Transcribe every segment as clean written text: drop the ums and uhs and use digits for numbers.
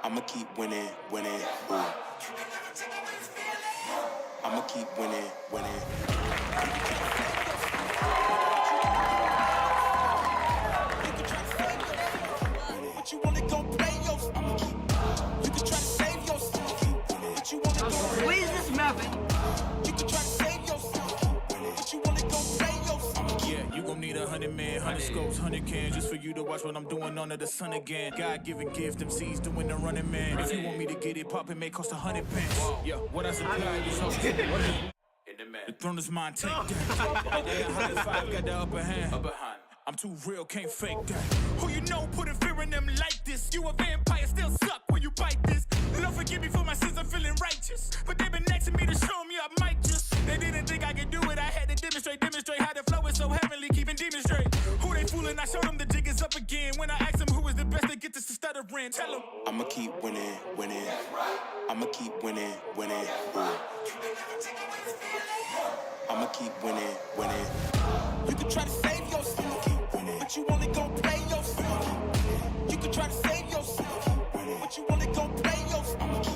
I'ma keep winning, winning. Ooh. I'ma keep winning, winning. But you wanna go play yourself. I'ma keep. You can try to save yourself. But you wanna go. What is this method? You can try to save yourself. But you wanna go play yourself. Yeah, you gon' need 100 men, 100 scopes, 100 cans, just for you to watch what I'm doing under the sun again. God-given gift, them C's doing the running man. If you want me to get it poppin', may cost 100 pence. Yeah, what I supply is all the throne is mine, take that. 105 got the upper hand. I'm too real, can't fake that. Who you know putting fear in them like this? You a vampire, still suck when you bite this. Lord forgive me for my sins, I'm feeling righteous. But they been next to me to show me I might just. They didn't think I could do it, I had to demonstrate how the flow is so heavenly, keeping demons straight. Who they fooling? I showed them the jig is up again. When I asked them who is the best, they get this to stuttering. Tell them I'ma keep winning, winning. I'ma keep winning, winning. Ooh. I'ma keep winning, winning. You can try to save yourself, but you wanna go play yourself. You can try to save yourself, but you wanna go play yourself.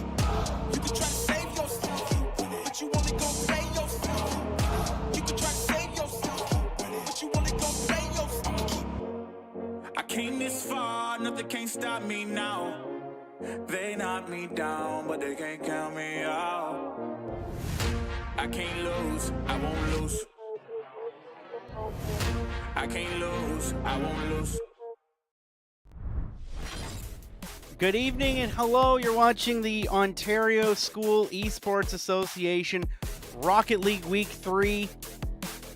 You can try to save yourself, but you wanna go play yourself. You can try to save yourself, but you wanna go play yourself. I came this far, nothing can't stop me now. They knock me down, but they can't count me out. I can't lose, I won't lose. I can't lose, I won't lose. Good evening and hello. You're watching the Ontario School Esports Association Rocket League Week 3.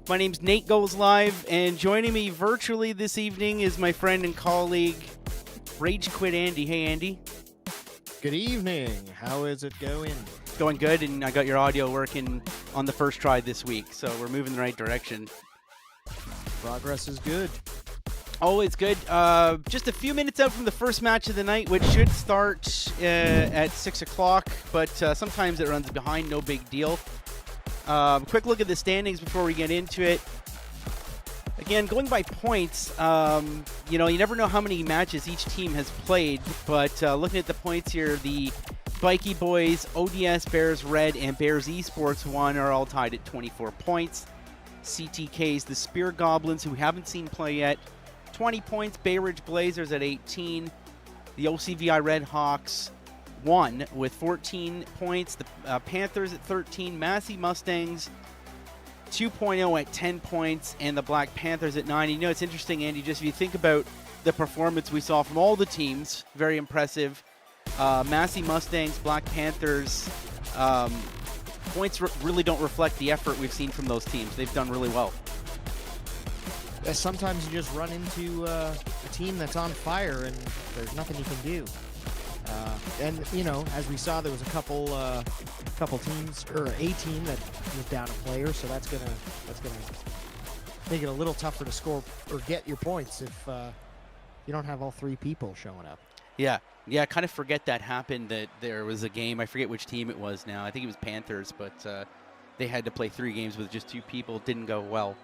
My name's Nate Goes Live, and joining me virtually this evening is my friend and colleague, Rage Quit Andy. Hey, Andy. Good evening. How is it going? Going good, and I got your audio working on the first try this week, so we're moving in the right direction. Progress is good. Always good. Just a few minutes out from the first match of the night, which should start at 6 o'clock, but sometimes it runs behind, no big deal. Quick look at the standings before we get into it. Again, going by points, you never know how many matches each team has played, but looking at the points here, the Bikey Boys, ODS, Bears Red, and Bears Esports 1 are all tied at 24 points. CTK's the Spear Goblins, who we haven't seen play yet, 20 points. Bay Ridge Blazers at 18. The OCVI Red Hawks 1 with 14 points. The Panthers at 13. Massey Mustangs 2.0 at 10 points. And the Black Panthers at 9. It's interesting, Andy, just if you think about the performance we saw from all the teams, very impressive. Massey Mustangs, Black Panthers, points really don't reflect the effort we've seen from those teams. They've done really well. Sometimes you just run into a team that's on fire and there's nothing you can do. And as we saw, there was a couple teams, or a team that was down a player, so that's gonna make it a little tougher to score or get your points if you don't have all three people showing up. Yeah, I kind of forget that happened, that there was a game. I forget which team it was now. I think it was Panthers, but they had to play 3 games with just 2 people. It didn't go well.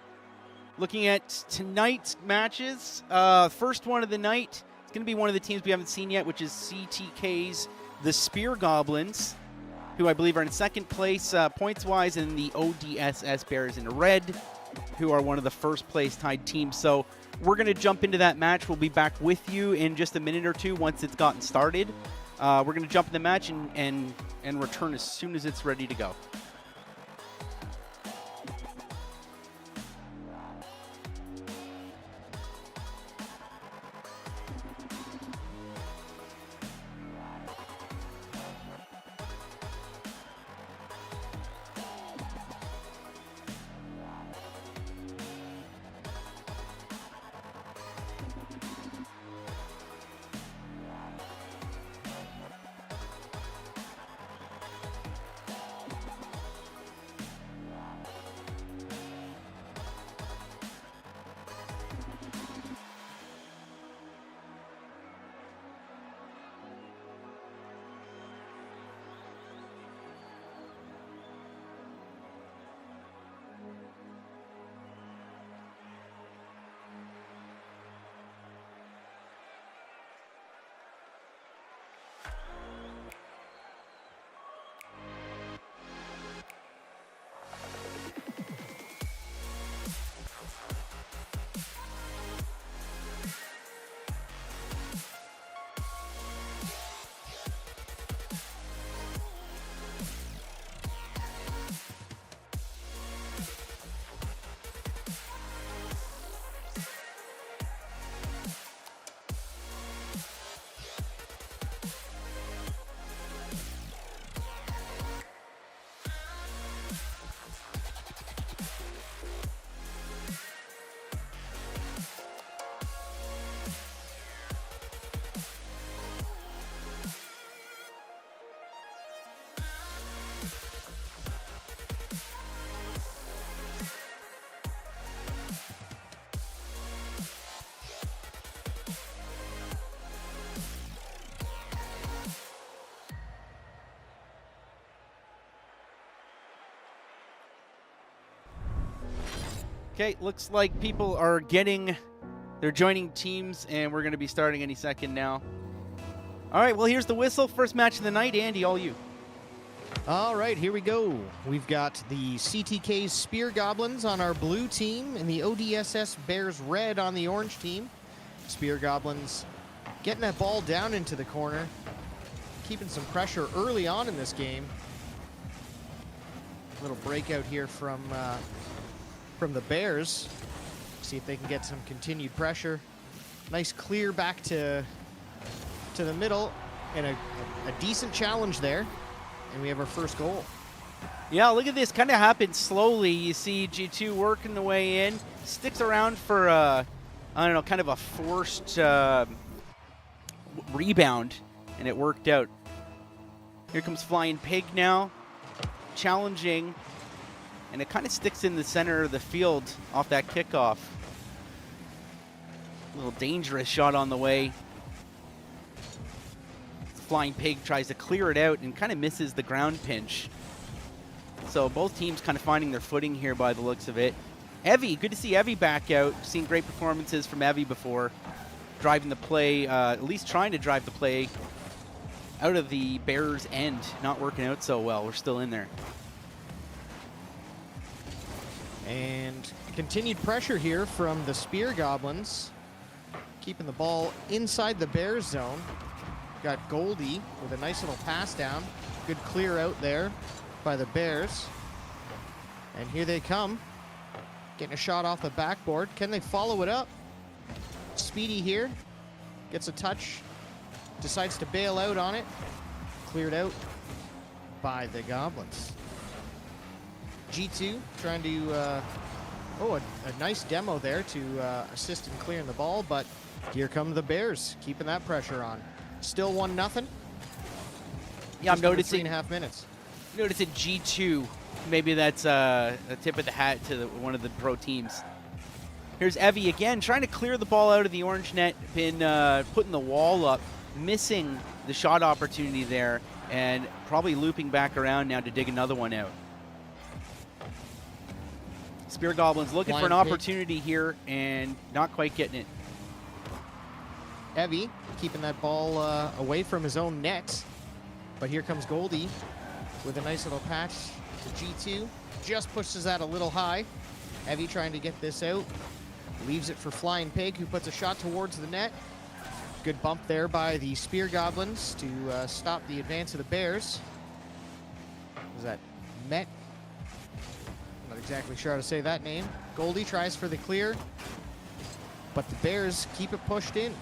Looking at tonight's matches, first one of the night, it's going to be one of the teams we haven't seen yet, which is CTK's the Spear Goblins, who I believe are in second place points-wise, and the ODSS Bears in red, who are one of the first-place tied teams. So we're going to jump into that match. We'll be back with you in just a minute or two once it's gotten started. We're going to jump in the match and return as soon as it's ready to go. Okay, looks like people are they're joining teams, and we're going to be starting any second now. All right, well, here's the whistle. First match of the night. Andy, all you. All right, here we go. We've got the CTK's Spear Goblins on our blue team and the ODSS Bears Red on the orange team. Spear Goblins getting that ball down into the corner, keeping some pressure early on in this game. A little breakout here from the Bears. See if they can get some continued pressure. Nice clear back to the middle, and a decent challenge there. And we have our first goal. Yeah, look at this. Kind of happened slowly. You see G2 working the way in. Sticks around for, I don't know, kind of a forced rebound, and it worked out. Here comes Flying Pig now. Challenging, and it kind of sticks in the center of the field off that kickoff. A little dangerous shot on the way. Flying Pig tries to clear it out and kind of misses the ground pinch. So both teams kind of finding their footing here by the looks of it. Evie, good to see Evie back out. Seen great performances from Evie before. Driving the play, at least trying to drive the play out of the Bears' end. Not working out so well. We're still in there. And continued pressure here from the Spear Goblins. Keeping the ball inside the Bears zone. Got Goldie with a nice little pass down. Good clear out there by the Bears. And here they come. Getting a shot off the backboard. Can they follow it up? Speedy here. Gets a touch. Decides to bail out on it. Cleared out by the Goblins. G2 trying to, a nice demo there to assist in clearing the ball, but here come the Bears, keeping that pressure on. Still 1-0. Yeah, I'm noticing 3.5 minutes. Noticing G2. Maybe that's a tip of the hat to one of the pro teams. Here's Evie again, trying to clear the ball out of the orange net. Been putting the wall up, missing the shot opportunity there, and probably looping back around now to dig another one out. Spear Goblins looking for an opportunity here and not quite getting it. Evie keeping that ball away from his own net. But here comes Goldie with a nice little patch to G2. Just pushes that a little high. Evie trying to get this out. Leaves it for Flying Pig, who puts a shot towards the net. Good bump there by the Spear Goblins to stop the advance of the Bears. Was that Met? Not exactly sure how to say that name. Goldie tries for the clear, but the Bears keep it pushed in.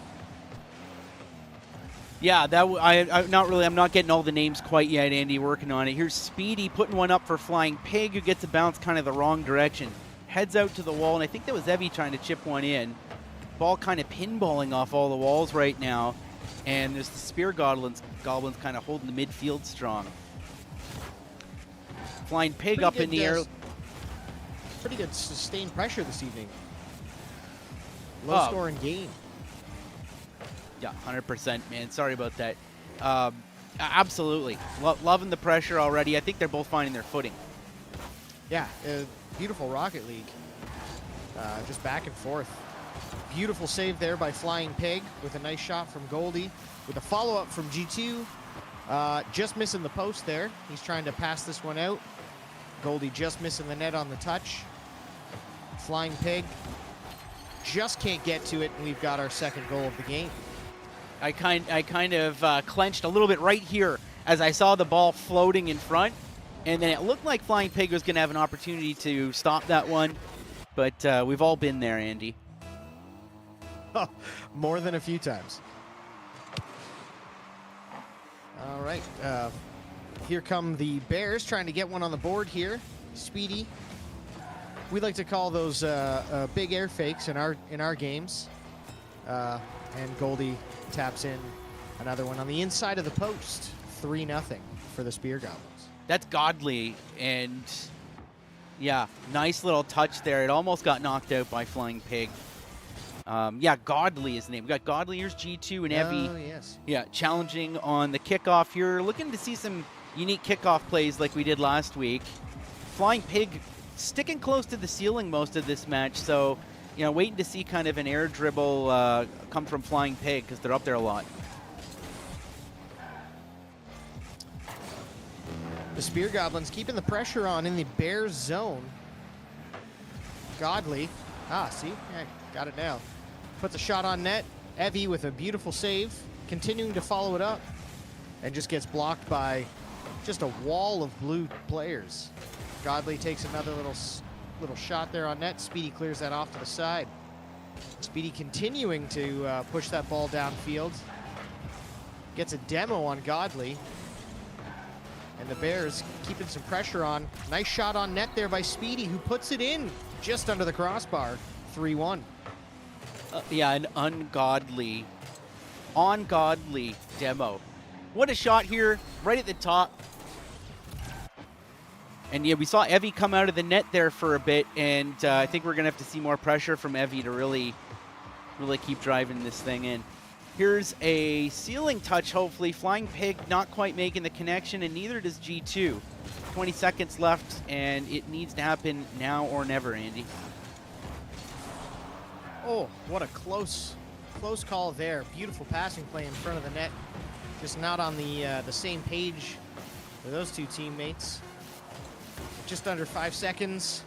Yeah, I'm not getting all the names quite yet, Andy, working on it. Here's Speedy putting one up for Flying Pig, who gets a bounce kind of the wrong direction. Heads out to the wall, and I think that was Evie trying to chip one in. Ball kind of pinballing off all the walls right now, and there's the Spear Goblins kind of holding the midfield strong. Flying Pig up in the air. Pretty good sustained pressure this evening. Low scoring game. Yeah, 100%, man. Sorry about that. Absolutely. Loving the pressure already. I think they're both finding their footing. Yeah, beautiful Rocket League. Just back and forth. Beautiful save there by Flying Pig with a nice shot from Goldie. With a follow-up from G2. Just missing the post there. He's trying to pass this one out. Goldie just missing the net on the touch. Flying Pig just can't get to it, and we've got our second goal of the game. I kind of clenched a little bit right here as I saw the ball floating in front, and then it looked like Flying Pig was going to have an opportunity to stop that one, but we've all been there, Andy. More than a few times. All right, here come the Bears trying to get one on the board here. Speedy. We like to call those big air fakes in our games. And Goldie taps in another one on the inside of the post. 3-0 for the Spear Goblins. That's godly, and yeah, nice little touch there. It almost got knocked out by Flying Pig. Yeah, Godly is the name. We got Godly, here's G2 and Evie. Oh, yes. Yeah, challenging on the kickoff. You're looking to see some unique kickoff plays like we did last week. Flying Pig sticking close to the ceiling most of this match, so waiting to see kind of an air dribble come from Flying Pig because they're up there a lot. The Spear Goblins keeping the pressure on in the Bears zone. Godly. See? Yeah, got it now. Puts a shot on net. Evie with a beautiful save. Continuing to follow it up. And just gets blocked by just a wall of blue players. Godly takes another little shot there on net. Speedy clears that off to the side. Speedy continuing to push that ball downfield. Gets a demo on Godly. And the Bears keeping some pressure on. Nice shot on net there by Speedy, who puts it in just under the crossbar. 3-1. Yeah, an ungodly demo. What a shot here, right at the top. And yeah, we saw Evie come out of the net there for a bit, and I think we're gonna have to see more pressure from Evie to really keep driving this thing in. Here's a ceiling touch, hopefully. Flying Pig not quite making the connection, and neither does G2. 20 seconds left, and it needs to happen now or never, Andy. Oh, what a close call there. Beautiful passing play in front of the net. Just not on the same page for those two teammates. Just under 5 seconds.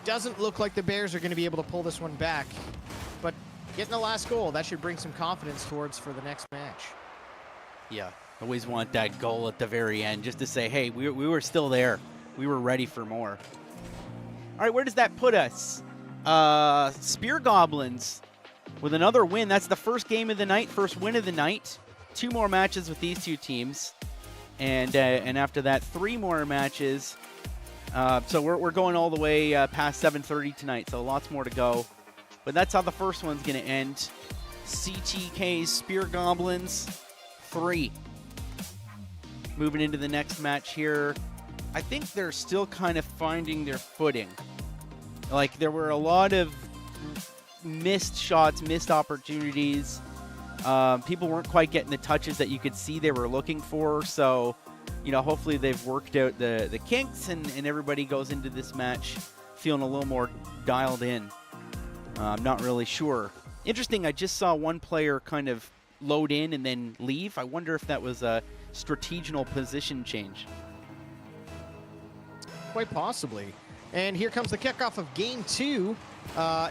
Doesn't look like the Bears are going to be able to pull this one back, but getting the last goal, that should bring some confidence towards for the next match. Yeah, always want that goal at the very end just to say, hey, we were still there. We were ready for more. All right, where does that put us? Spear Goblins with another win. That's the first game of the night, first win of the night. 2 more matches with these two teams. And after that, 3 more matches. So we're going all the way past 7:30 tonight, so lots more to go. But that's how the first one's going to end. CTK's Spear Goblins 3. Moving into the next match here. I think they're still kind of finding their footing. Like, there were a lot of missed shots, missed opportunities. People weren't quite getting the touches that you could see they were looking for. So, hopefully they've worked out the kinks and everybody goes into this match feeling a little more dialed in. I'm not really sure. Interesting, I just saw one player kind of load in and then leave. I wonder if that was a strategical position change. Quite possibly. And here comes the kickoff of Game 2.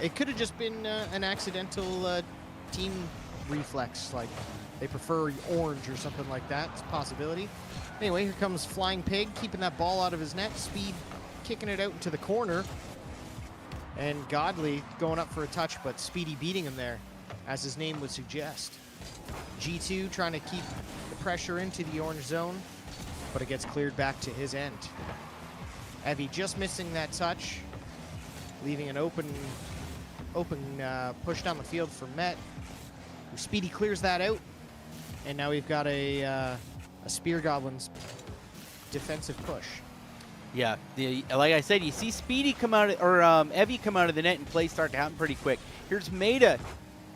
It could have just been an accidental team reflex, like they prefer orange or something like that. It's a possibility. Anyway, here comes Flying Pig, keeping that ball out of his net. Speed kicking it out into the corner. And Godly going up for a touch, but Speedy beating him there, as his name would suggest. G2 trying to keep the pressure into the orange zone, but it gets cleared back to his end. Evie just missing that touch, leaving an open push down the field for Met. Speedy clears that out, and now we've got a Spear Goblins defensive push. Yeah, like I said, you see Speedy come out, or Evie come out of the net and plays start to happen pretty quick. Here's Maida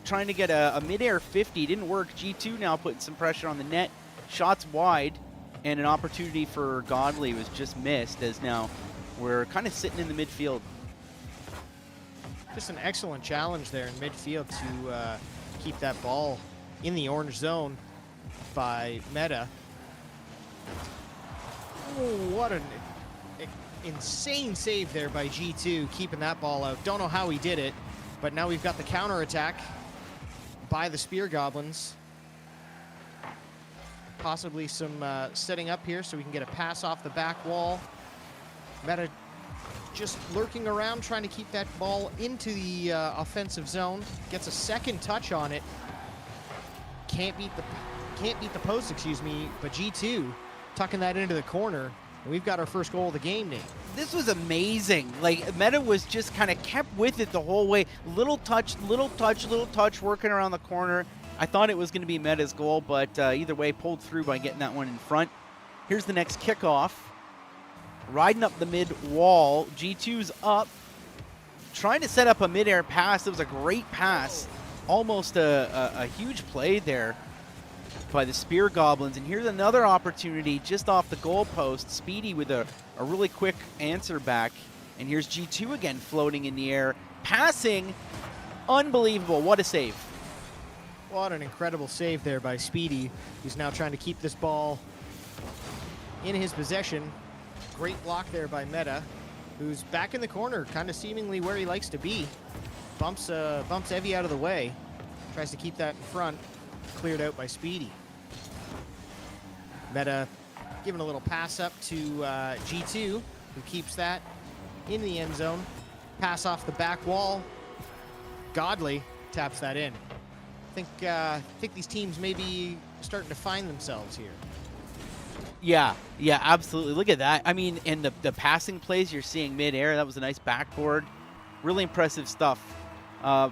trying to get a mid-air 50. Didn't work. G2 now putting some pressure on the net. Shots wide, and an opportunity for Godly was just missed, as now we're kind of sitting in the midfield. Just an excellent challenge there in midfield to keep that ball in the orange zone by Meta. Oh, what an insane save there by G2, keeping that ball out. Don't know how he did it, but now we've got the counterattack by the Spear Goblins. Possibly some setting up here so we can get a pass off the back wall. Meta just lurking around, trying to keep that ball into the offensive zone. Gets a second touch on it. Can't beat the post, excuse me, but G2 tucking that into the corner. And we've got our first goal of the game, Nate. This was amazing. Like, Meta was just kind of kept with it the whole way. Little touch, working around the corner. I thought it was going to be Meta's goal, but either way, pulled through by getting that one in front. Here's the next kickoff. Riding up the mid wall. G2's up. Trying to set up a mid-air pass. It was a great pass. Almost a huge play there by the Spear Goblins. And here's another opportunity just off the goalpost. Speedy with a really quick answer back. And here's G2 again floating in the air. Passing, unbelievable. What a save. What an incredible save there by Speedy, who's now trying to keep this ball in his possession. Great block there by Meta, who's back in the corner, kind of seemingly where he likes to be. Bumps Evie out of the way. Tries to keep that in front. Cleared out by Speedy. Meta giving a little pass up to G2, who keeps that in the end zone. Pass off the back wall. Godly taps that in. I think these teams may be starting to find themselves here. Yeah, absolutely. Look at that. I mean, and the passing plays you're seeing mid-air, that was a nice backboard. Really impressive stuff.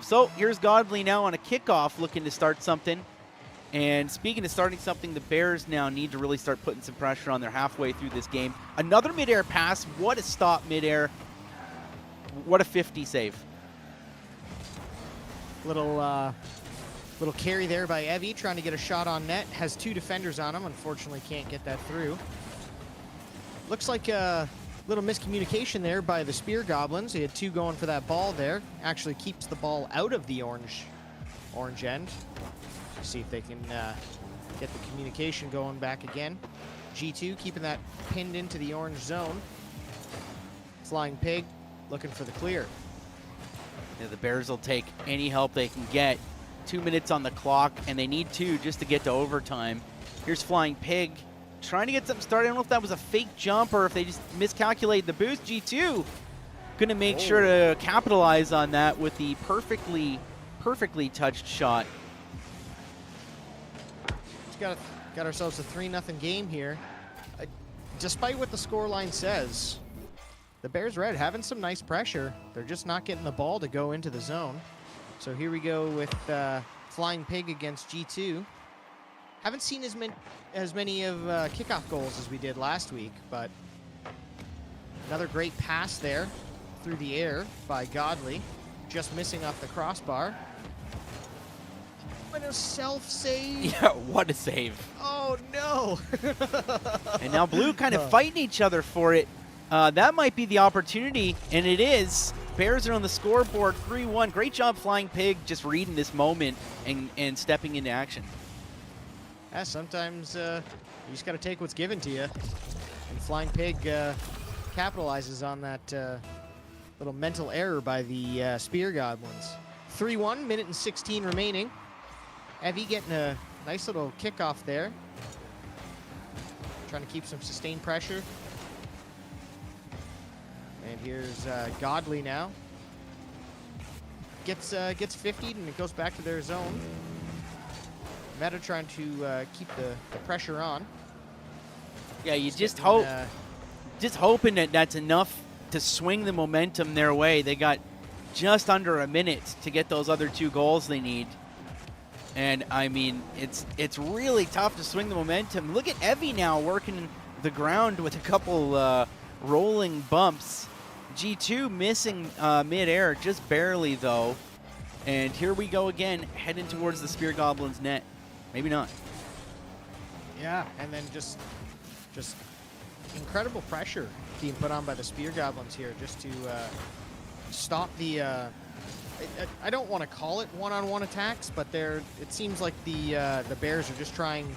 So here's Godly now on a kickoff looking to start something. And speaking of starting something, the Bears now need to really start putting some pressure on. They're halfway through this game. Another mid-air pass. What a stop mid-air. What a 50 save. Little carry there by Evie, trying to get a shot on net. Has two defenders on him. Unfortunately, can't get that through. Looks like a little miscommunication there by the Spear Goblins. He had two going for that ball there. Actually keeps the ball out of the orange end. See if they can get the communication going back again. G2 keeping that pinned into the orange zone. Flying Pig looking for the clear. Yeah, the Bears will take any help they can get. 2 minutes on the clock, and they need 2 just to get to overtime. Here's Flying Pig trying to get something started. I don't know if that was a fake jump or if they just miscalculated the boost. G2 going to make sure to capitalize on that with the perfectly touched shot. Got ourselves a 3-0 game here. Despite what the scoreline says, the Bears Red having some nice pressure. They're just not getting the ball to go into the zone. So here we go with Flying Pig against G2. Haven't seen as many of kickoff goals as we did last week, but another great pass there through the air by Godly, just missing off the crossbar. What a self-save. Yeah, what a save. Oh, no. And now Blue kind of fighting each other for it. That might be the opportunity, and it is. Bears are on the scoreboard, 3-1. Great job, Flying Pig, just reading this moment and stepping into action. Yeah, sometimes you just got to take what's given to you. And Flying Pig capitalizes on that little mental error by the Spear Goblins. 3-1, minute and 16 remaining. Evie getting a nice little kickoff there. Trying to keep some sustained pressure. And here's Godly now. Gets 50'd and it goes back to their zone. Meta trying to keep the pressure on. Yeah, you just hope, just hoping that that's enough to swing the momentum their way. They got just under a minute to get those other 2 goals they need. And, I mean, it's really tough to swing the momentum. Look at Evie now working the ground with a couple rolling bumps. G2 missing mid-air, just barely, though. And here we go again, heading towards the Spear Goblin's net. Maybe not. Yeah, and then just incredible pressure being put on by the Spear Goblins here just to stop the... I don't want to call it one-on-one attacks, but it seems like the Bears are just trying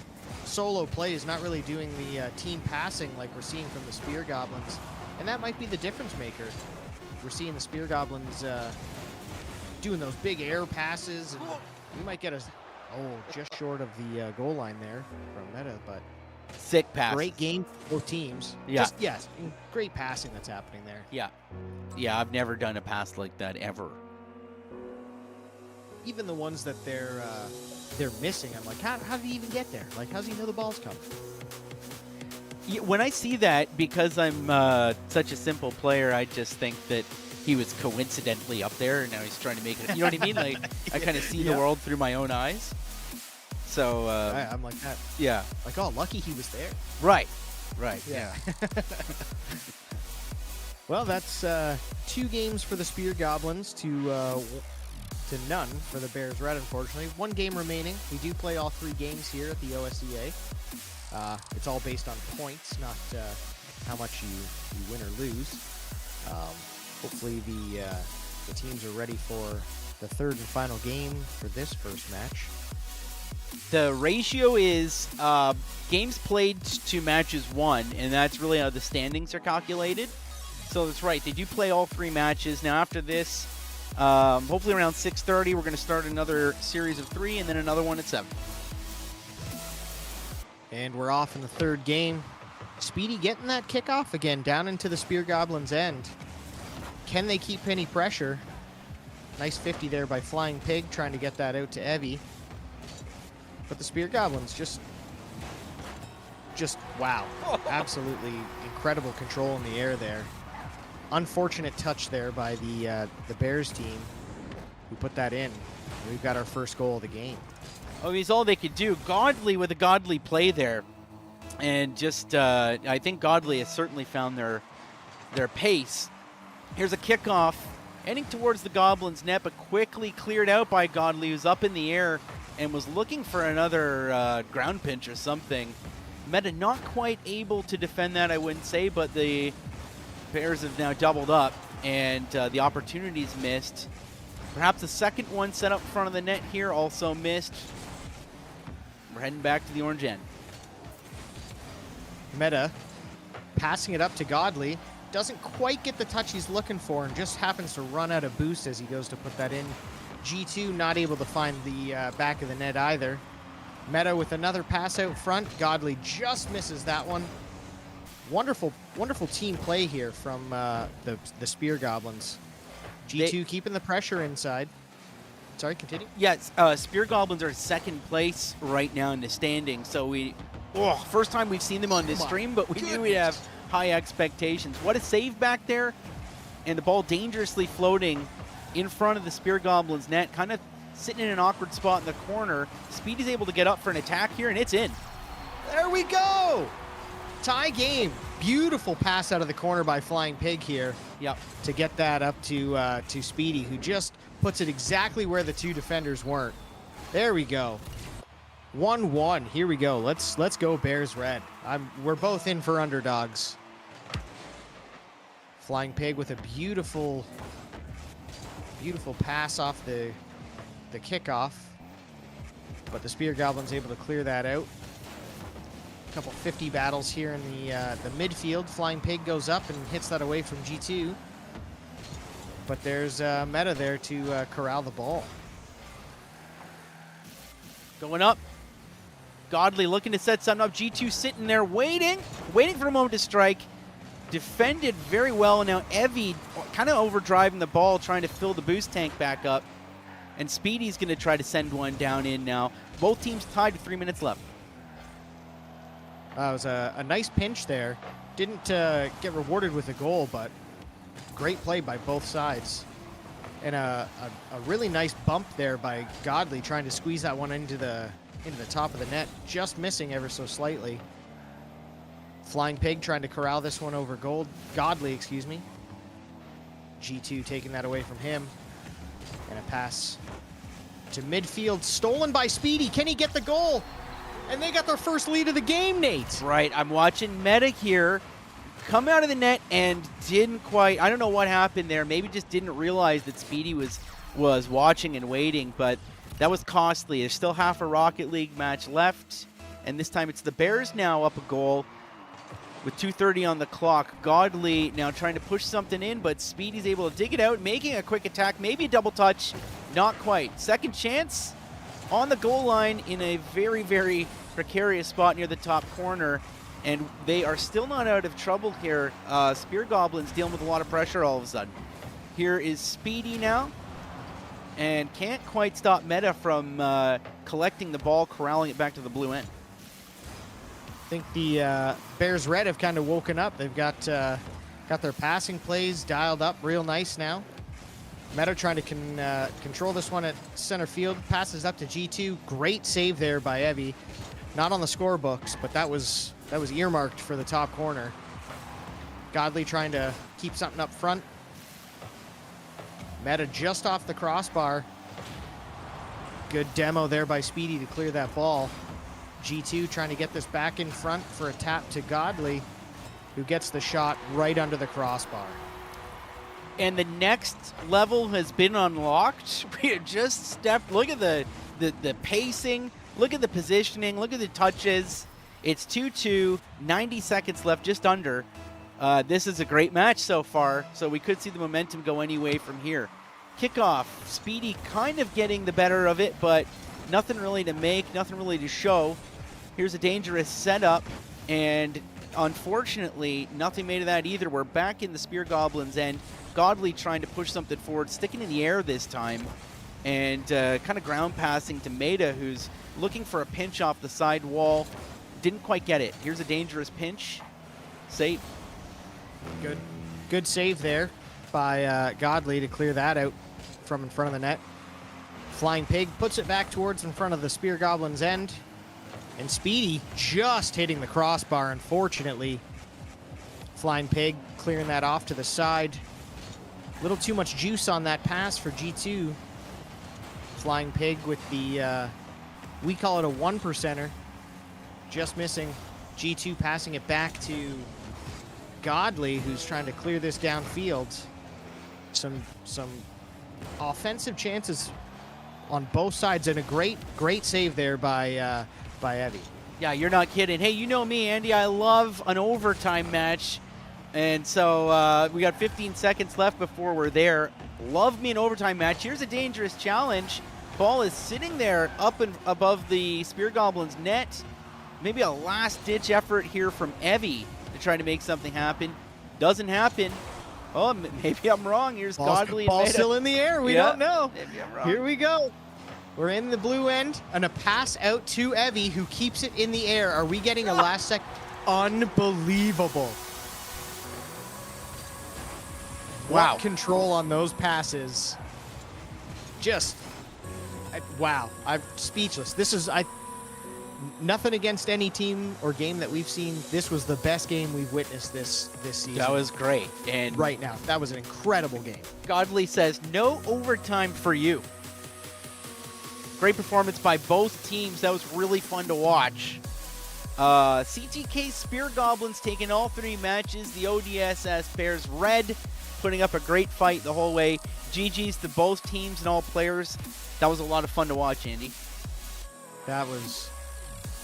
solo plays, not really doing the team passing like we're seeing from the Spear Goblins. And that might be the difference maker. We're seeing the Spear Goblins doing those big air passes, and we might get just short of the goal line there from Meta, but sick pass. Great game for both teams. Yeah. Yes, great passing that's happening there. Yeah, I've never done a pass like that ever. Even the ones that they're missing, I'm like, how did he even get there? Like, how does he know the ball's coming? Yeah, when I see that, because I'm such a simple player, I just think that he was coincidentally up there, and now he's trying to make it. You know what I mean? Like, I kind of see the world through my own eyes. So I'm like that. Yeah. Like, oh, lucky he was there. Right. Yeah. Well, that's 2 games for the Spear Goblins to none for the Bears Red, unfortunately. 1 game remaining. We do play all 3 games here at the OSEA. It's all based on points, not how much you win or lose. Hopefully the teams are ready for the third and final game for this first match. The ratio is games played to matches won, and that's really how the standings are calculated. So that's right. They do play all 3 matches. Now after this, hopefully around 6:30, we're going to start another series of 3 and then another one at 7. And we're off in the third game. Speedy getting that kickoff again down into the Spear Goblins' end. Can they keep any pressure? Nice 50 there by Flying Pig, trying to get that out to Evie. But the Spear Goblins just wow. Absolutely incredible control in the air there. Unfortunate touch there by the Bears team who put that in. We've got our first goal of the game. Oh, he's all they could do. Godly with a godly play there. And just, I think Godly has certainly found their pace. Here's a kickoff, heading towards the Goblins' net, but quickly cleared out by Godly, who's up in the air and was looking for another ground pinch or something. Meta not quite able to defend that, I wouldn't say, but the Bears have now doubled up, and the opportunities missed. Perhaps the second one set up in front of the net here also missed. We're heading back to the orange end. Meta passing it up to Godly. Doesn't quite get the touch he's looking for and just happens to run out of boost as he goes to put that in. G2 not able to find the back of the net either. Meta with another pass out front. Godly just misses that one. Wonderful, wonderful team play here from the Spear Goblins. G2 keeping the pressure inside. Sorry, continue. Yes, Spear Goblins are second place right now in the standings. So first time we've seen them on this stream, but we knew we'd have high expectations. What a save back there, and the ball dangerously floating in front of the Spear Goblins net, kind of sitting in an awkward spot in the corner. Speedy's able to get up for an attack here, and it's in. There we go! Tie game. Beautiful pass out of the corner by Flying Pig here. Yep. To get that up to Speedy, who just puts it exactly where the 2 defenders weren't. There we go. 1-1. Here we go. Let's go Bears Red. We're both in for underdogs. Flying Pig with a beautiful pass off the kickoff, but the Spear Goblins able to clear that out. A couple 50 battles here in the midfield. Flying Pig goes up and hits that away from G2, but there's Meta there to corral the ball. Going up. Godly looking to set something up. G2 sitting there waiting for a moment to strike. Defended very well, and now Evie kind of overdriving the ball, trying to fill the boost tank back up. And Speedy's going to try to send one down in now. Both teams tied with 3 minutes left. It was a nice pinch there. Didn't get rewarded with a goal, but great play by both sides. And a really nice bump there by Godly, trying to squeeze that one into the top of the net, just missing ever so slightly. Flying Pig trying to corral this one over Godly, excuse me. G2 taking that away from him. And a pass to midfield, stolen by Speedy. Can he get the goal? And they got their first lead of the game, Nate. Right, I'm watching Meta here come out of the net and didn't quite, I don't know what happened there. Maybe just didn't realize that Speedy was watching and waiting, but that was costly. There's still half a Rocket League match left, and this time it's the Bears now up a goal with 2:30 on the clock. Godly now trying to push something in, but Speedy's able to dig it out, making a quick attack, maybe a double touch. Not quite. Second chance on the goal line in a very, very precarious spot near the top corner, and they are still not out of trouble here. Spear Goblins dealing with a lot of pressure all of a sudden. Here is Speedy now, and can't quite stop Meta from collecting the ball, corralling it back to the blue end. I think the Bears Red have kind of woken up. They've got their passing plays dialed up real nice now. Meta trying to control this one at center field. Passes up to G2. Great save there by Evie. Not on the scorebooks, but that was earmarked for the top corner. Godly trying to keep something up front. Meta just off the crossbar. Good demo there by Speedy to clear that ball. G2 trying to get this back in front for a tap to Godly, who gets the shot right under the crossbar. And the next level has been unlocked. We have just stepped. Look at the pacing. Look at the positioning. Look at the touches. It's 2-2, 90 seconds left, just under. This is a great match so far, so we could see the momentum go any way from here. Kickoff, Speedy kind of getting the better of it, but nothing really to make, nothing really to show. Here's a dangerous setup, and unfortunately, nothing made of that either. We're back in the Spear Goblins' end. Godley trying to push something forward, sticking in the air this time, and kind of ground passing to Maeda, who's looking for a pinch off the side wall. Didn't quite get it. Here's a dangerous pinch. Save. Good save there by Godley to clear that out from in front of the net. Flying Pig puts it back towards in front of the Spear Goblin's end. And Speedy just hitting the crossbar, unfortunately. Flying Pig clearing that off to the side. A little too much juice on that pass for G2. Flying Pig with the, we call it a 1%er. Just missing. G2 passing it back to Godley, who's trying to clear this downfield. Some offensive chances on both sides, and a great save there by Evie. Yeah, you're not kidding. Hey, you know me, Andy. I love an overtime match. And so we got 15 seconds left before we're there. Love me an overtime match. Here's a dangerous challenge. Ball is sitting there up and above the Spear Goblin's net. Maybe a last-ditch effort here from Evie to try to make something happen. Doesn't happen. Oh, maybe I'm wrong. Here's Godley. Ball still in the air. We don't know. Maybe I'm wrong. Here we go. We're in the blue end, and a pass out to Evie, who keeps it in the air. Are we getting a last sec? Unbelievable. Wow. What control on those passes. Just, wow. I'm speechless. This is, nothing against any team or game that we've seen. This was the best game we've witnessed this season. That was great. And right now, that was an incredible game. Godley says, no overtime for you. Great performance by both teams. That was really fun to watch. CTK Spear Goblins taking all three matches. The ODSS Bears Red putting up a great fight the whole way. GG's to both teams and all players. That was a lot of fun to watch, Andy.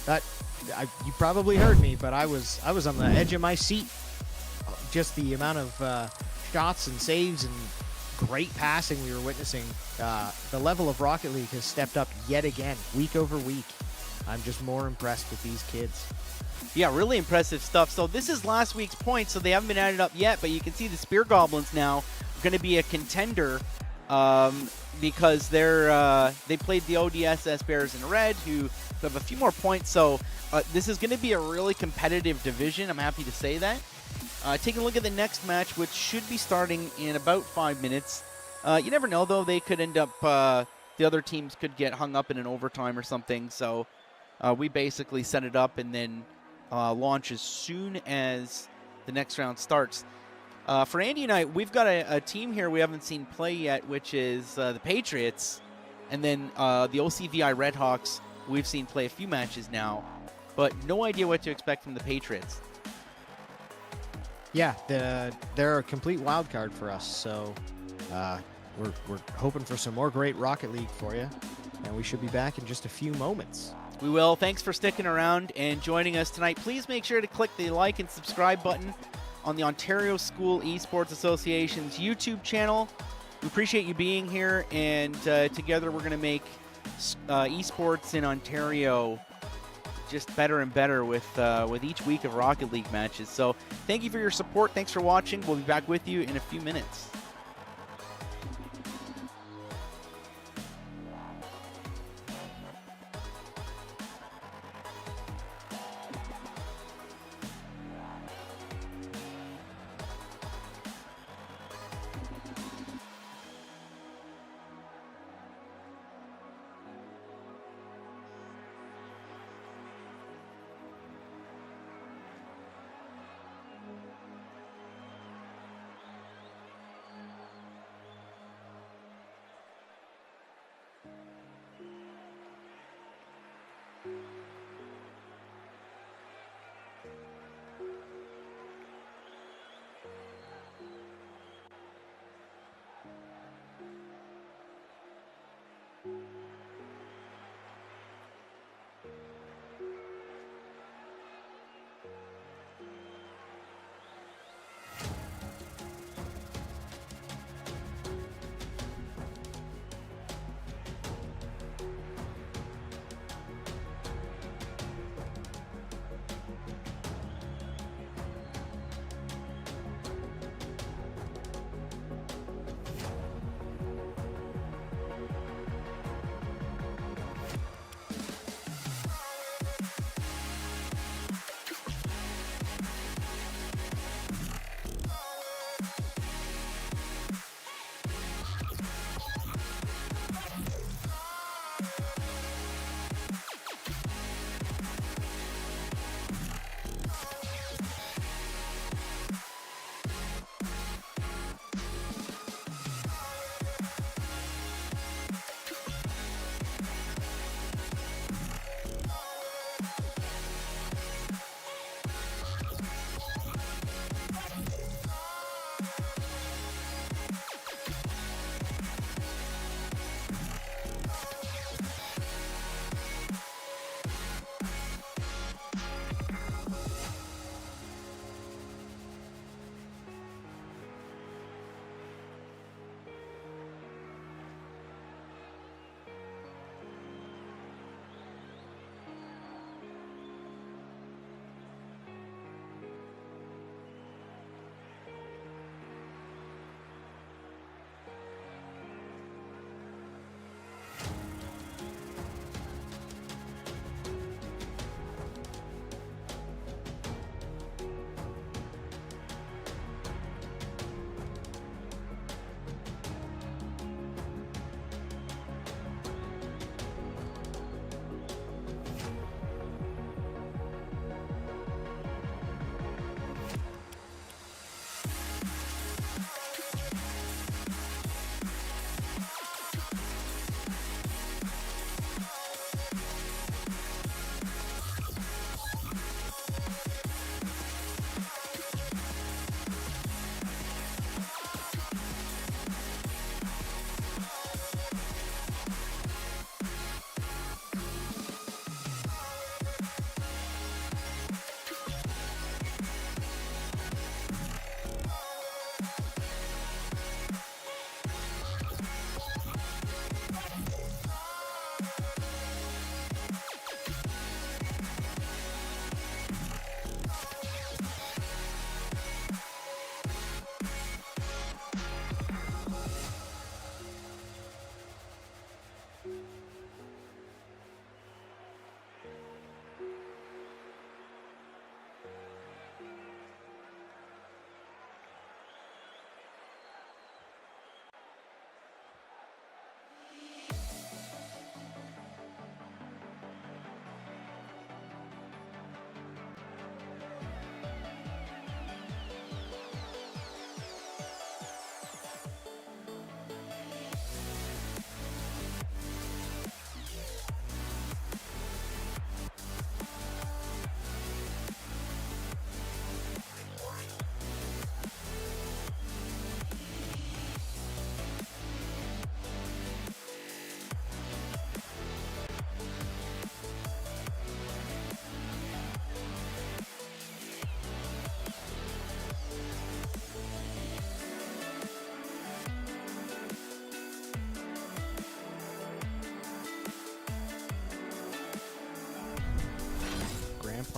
You probably heard me, but I was on the edge of my seat. Just the amount of shots and saves and great passing we were witnessing. The level of Rocket League has stepped up yet again, week over week. I'm just more impressed with these kids. Yeah, really impressive stuff. So this is last week's points, so they haven't been added up yet, but you can see the Spear Goblins now are going to be a contender because they played the ODSS Bears in red, who have a few more points. So this is going to be a really competitive division. I'm happy to say that. Taking a look at the next match, which should be starting in about 5 minutes. You never know, though. They could end up, the other teams could get hung up in an overtime or something. So we basically set it up and then launch as soon as the next round starts. For Andy and I, we've got a team here we haven't seen play yet, which is the Patriots. And then the OCVI Redhawks, we've seen play a few matches now. But no idea what to expect from the Patriots. Yeah, they're a complete wild card for us. So we're hoping for some more great Rocket League for you. And we should be back in just a few moments. We will. Thanks for sticking around and joining us tonight. Please make sure to click the like and subscribe button on the Ontario School Esports Association's YouTube channel. We appreciate you being here, and together we're going to make esports in Ontario just better and better with each week of Rocket League matches. So thank you for your support. Thanks for watching. We'll be back with you in a few minutes.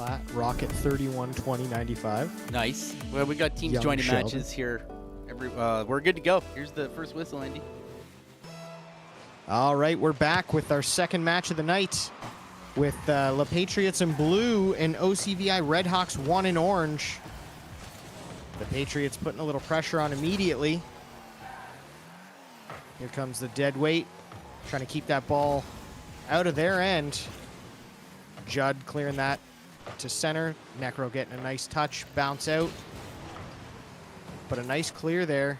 Platte. Rocket 31-20-95. Nice. Well, we got teams Young joining Sheldon. matches here. We're good to go. Here's the first whistle, Andy. All right, we're back with our second match of the night with La Patriots in blue and OCVI Redhawks 1 in orange. The Patriots putting a little pressure on immediately. Here comes the dead weight, trying to keep that ball out of their end. Judd clearing that to center. Necro getting a nice touch, bounce out. But a nice clear there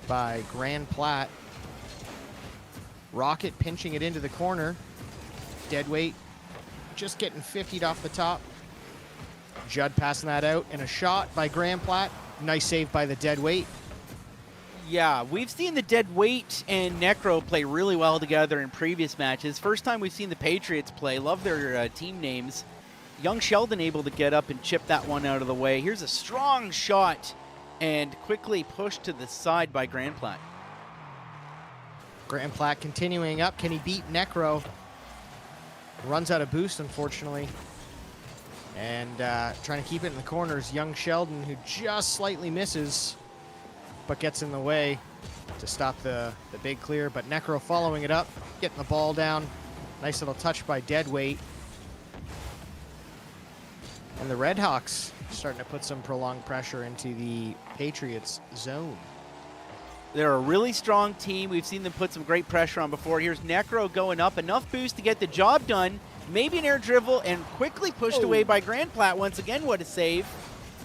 by Grand Platte. Rocket pinching it into the corner. Deadweight just getting 50'd off the top. Judd passing that out, and a shot by Grand Platte. Nice save by the Deadweight. Yeah, we've seen the dead weight and Necro play really well together in previous matches. First time we've seen the Patriots play. Love their team names. Young Sheldon able to get up and chip that one out of the way. Here's a strong shot and quickly pushed to the side by Grand Platte. Grand Platte continuing up. Can he beat Necro? Runs out of boost, unfortunately. And trying to keep it in the corners. Young Sheldon, who just slightly misses, but gets in the way to stop the big clear. But Necro following it up, getting the ball down. Nice little touch by Deadweight. And the Redhawks starting to put some prolonged pressure into the Patriots zone. They're a really strong team. We've seen them put some great pressure on before. Here's Necro going up. Enough boost to get the job done. Maybe an air dribble and quickly pushed away by Grand Platte. Once again, what a save.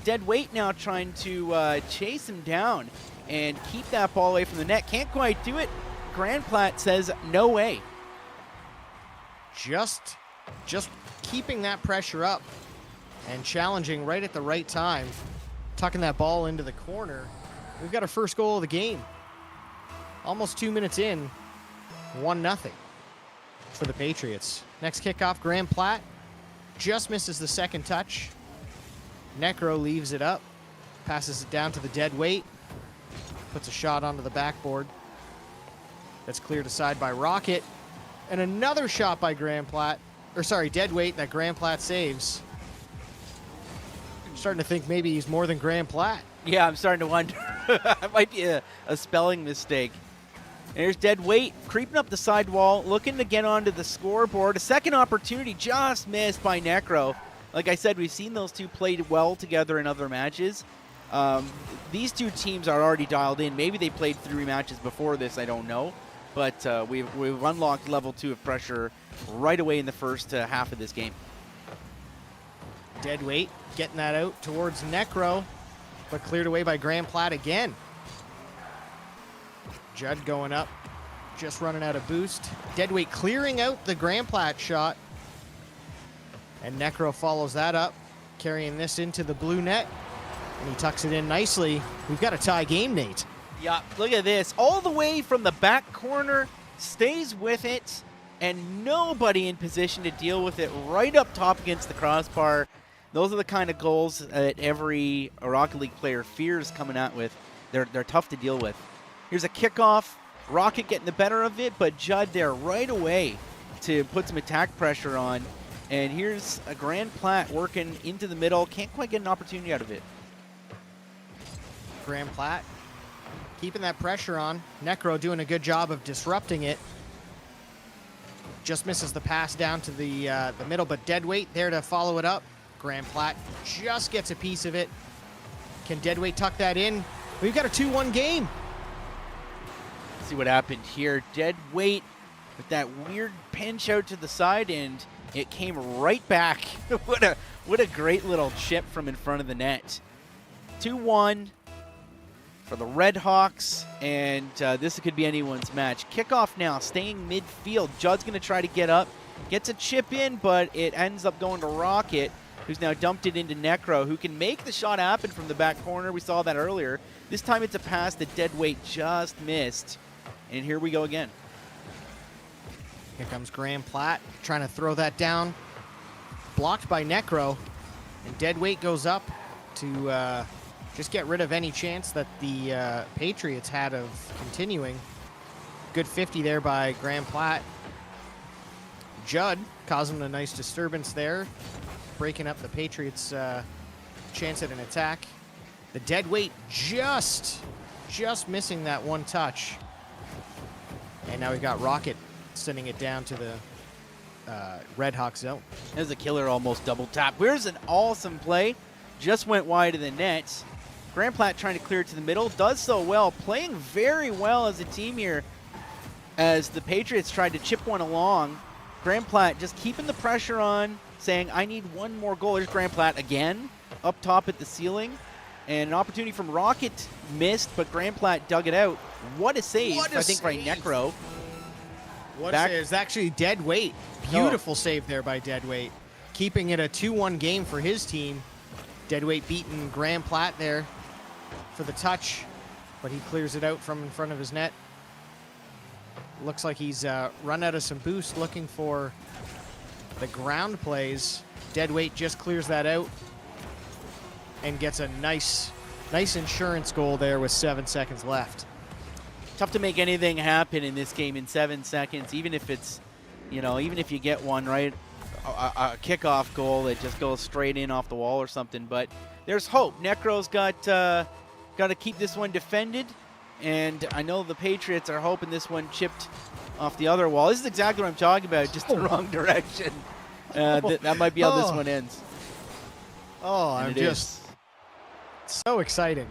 Dead weight now trying to chase him down and keep that ball away from the net. Can't quite do it. Grand Platte says no way. Just keeping that pressure up and challenging right at the right time. Tucking that ball into the corner. We've got our first goal of the game. Almost 2 minutes in, 1-0 for the Patriots. Next kickoff, Grand Platte just misses the second touch. Necro leaves it up, passes it down to the dead weight, puts a shot onto the backboard. That's cleared aside by Rocket. And another shot by Grand Platte, dead weight that Grand Platte saves. I'm starting to think maybe he's more than Grand Platte. Yeah, I'm starting to wonder. It might be a spelling mistake. There's dead weight creeping up the sidewall, looking to get onto the scoreboard. A second opportunity just missed by Necro. Like I said, we've seen those two played well together in other matches. These two teams are already dialed in. Maybe they played 3 matches before this, I don't know. But we've unlocked level 2 of pressure right away in the first half of this game. Dead weight getting that out towards Necro, but cleared away by Grand Platte again. Judd going up, just running out of boost. Deadweight clearing out the Grand Platte shot. And Necro follows that up, carrying this into the blue net. And he tucks it in nicely. We've got a tie game, Nate. Yeah, look at this. All the way from the back corner, stays with it, and nobody in position to deal with it right up top against the crossbar. Those are the kind of goals that every Rocket League player fears coming out with. They're tough to deal with. Here's a kickoff. Rocket getting the better of it, but Judd there right away to put some attack pressure on. And here's a Grand Platte working into the middle. Can't quite get an opportunity out of it. Grand Platte keeping that pressure on. Necro doing a good job of disrupting it. Just misses the pass down to the middle, but Deadweight there to follow it up. Grand Platte just gets a piece of it. Can Deadweight tuck that in? We've got a 2-1 game. See what happened here. Dead weight with that weird pinch out to the side, and it came right back. What a great little chip from in front of the net. 2-1 for the Redhawks, and this could be anyone's match. Kickoff now, staying midfield. Judd's going to try to get up. Gets a chip in, but it ends up going to Rocket, who's now dumped it into Necro, who can make the shot happen from the back corner. We saw that earlier. This time it's a pass that Deadweight just missed. And here we go again. Here comes Grand Platte trying to throw that down. Blocked by Necro. And Deadweight goes up to just get rid of any chance that the Patriots had of continuing. Good 50 there by Grand Platte. Judd causing a nice disturbance there. breaking up the Patriots' chance at an attack. The dead weight just missing that one touch. And now we've got Rocket sending it down to the Red Hawk zone. There's a killer almost double tap. Where's an awesome play? Just went wide of the net. Grand Platte trying to clear it to the middle. Does so well. Playing very well as a team here as the Patriots tried to chip one along. Grand Platte just keeping the pressure on, saying, I need one more goal. There's Grand Platte again, up top at the ceiling. And an opportunity from Rocket missed, but Grand Platte dug it out. What a save, I think, by Necro. What a save. It's actually dead weight. Beautiful save there by Deadweight. Keeping it a 2-1 game for his team. Deadweight beating Grand Platte there for the touch, but he clears it out from in front of his net. Looks like he's run out of some boost, looking for the ground plays. Deadweight just clears that out and gets a nice insurance goal there with 7 seconds left. Tough to make anything happen in this game in 7 seconds, even if it's, even if you get one, right? A kickoff goal that just goes straight in off the wall or something. But there's hope. Necro's got to keep this one defended, and I know the Patriots are hoping this one chipped off the other wall. This is exactly what I'm talking about, just the wrong direction. That might be how this one ends. Oh, I'm just so exciting.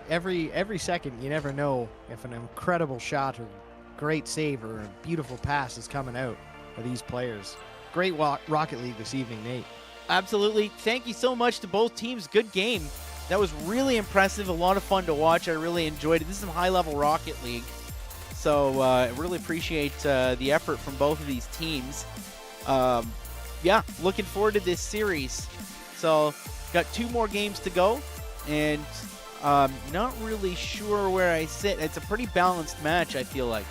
Every second, you never know if an incredible shot or great save or a beautiful pass is coming out of these players. Great Rocket League this evening, Nate. Absolutely. Thank you so much to both teams. Good game. That was really impressive. A lot of fun to watch. I really enjoyed it. This is some high-level Rocket League. So I really appreciate the effort from both of these teams. Yeah, looking forward to this series. So got 2 more games to go, and not really sure where I sit. It's a pretty balanced match, I feel like.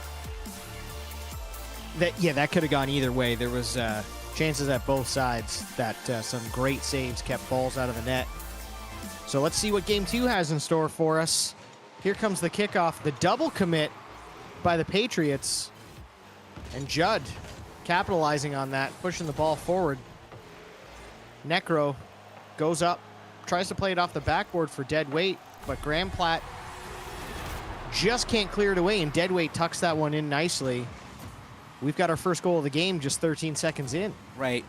That could have gone either way. There was chances at both sides that some great saves kept balls out of the net. So let's see what Game 2 has in store for us. Here comes the kickoff, the double commit by the Patriots. And Judd capitalizing on that, pushing the ball forward. Necro goes up, tries to play it off the backboard for Deadweight, but Grand Platte just can't clear it away, and Deadweight tucks that one in nicely. We've got our first goal of the game just 13 seconds in. Right.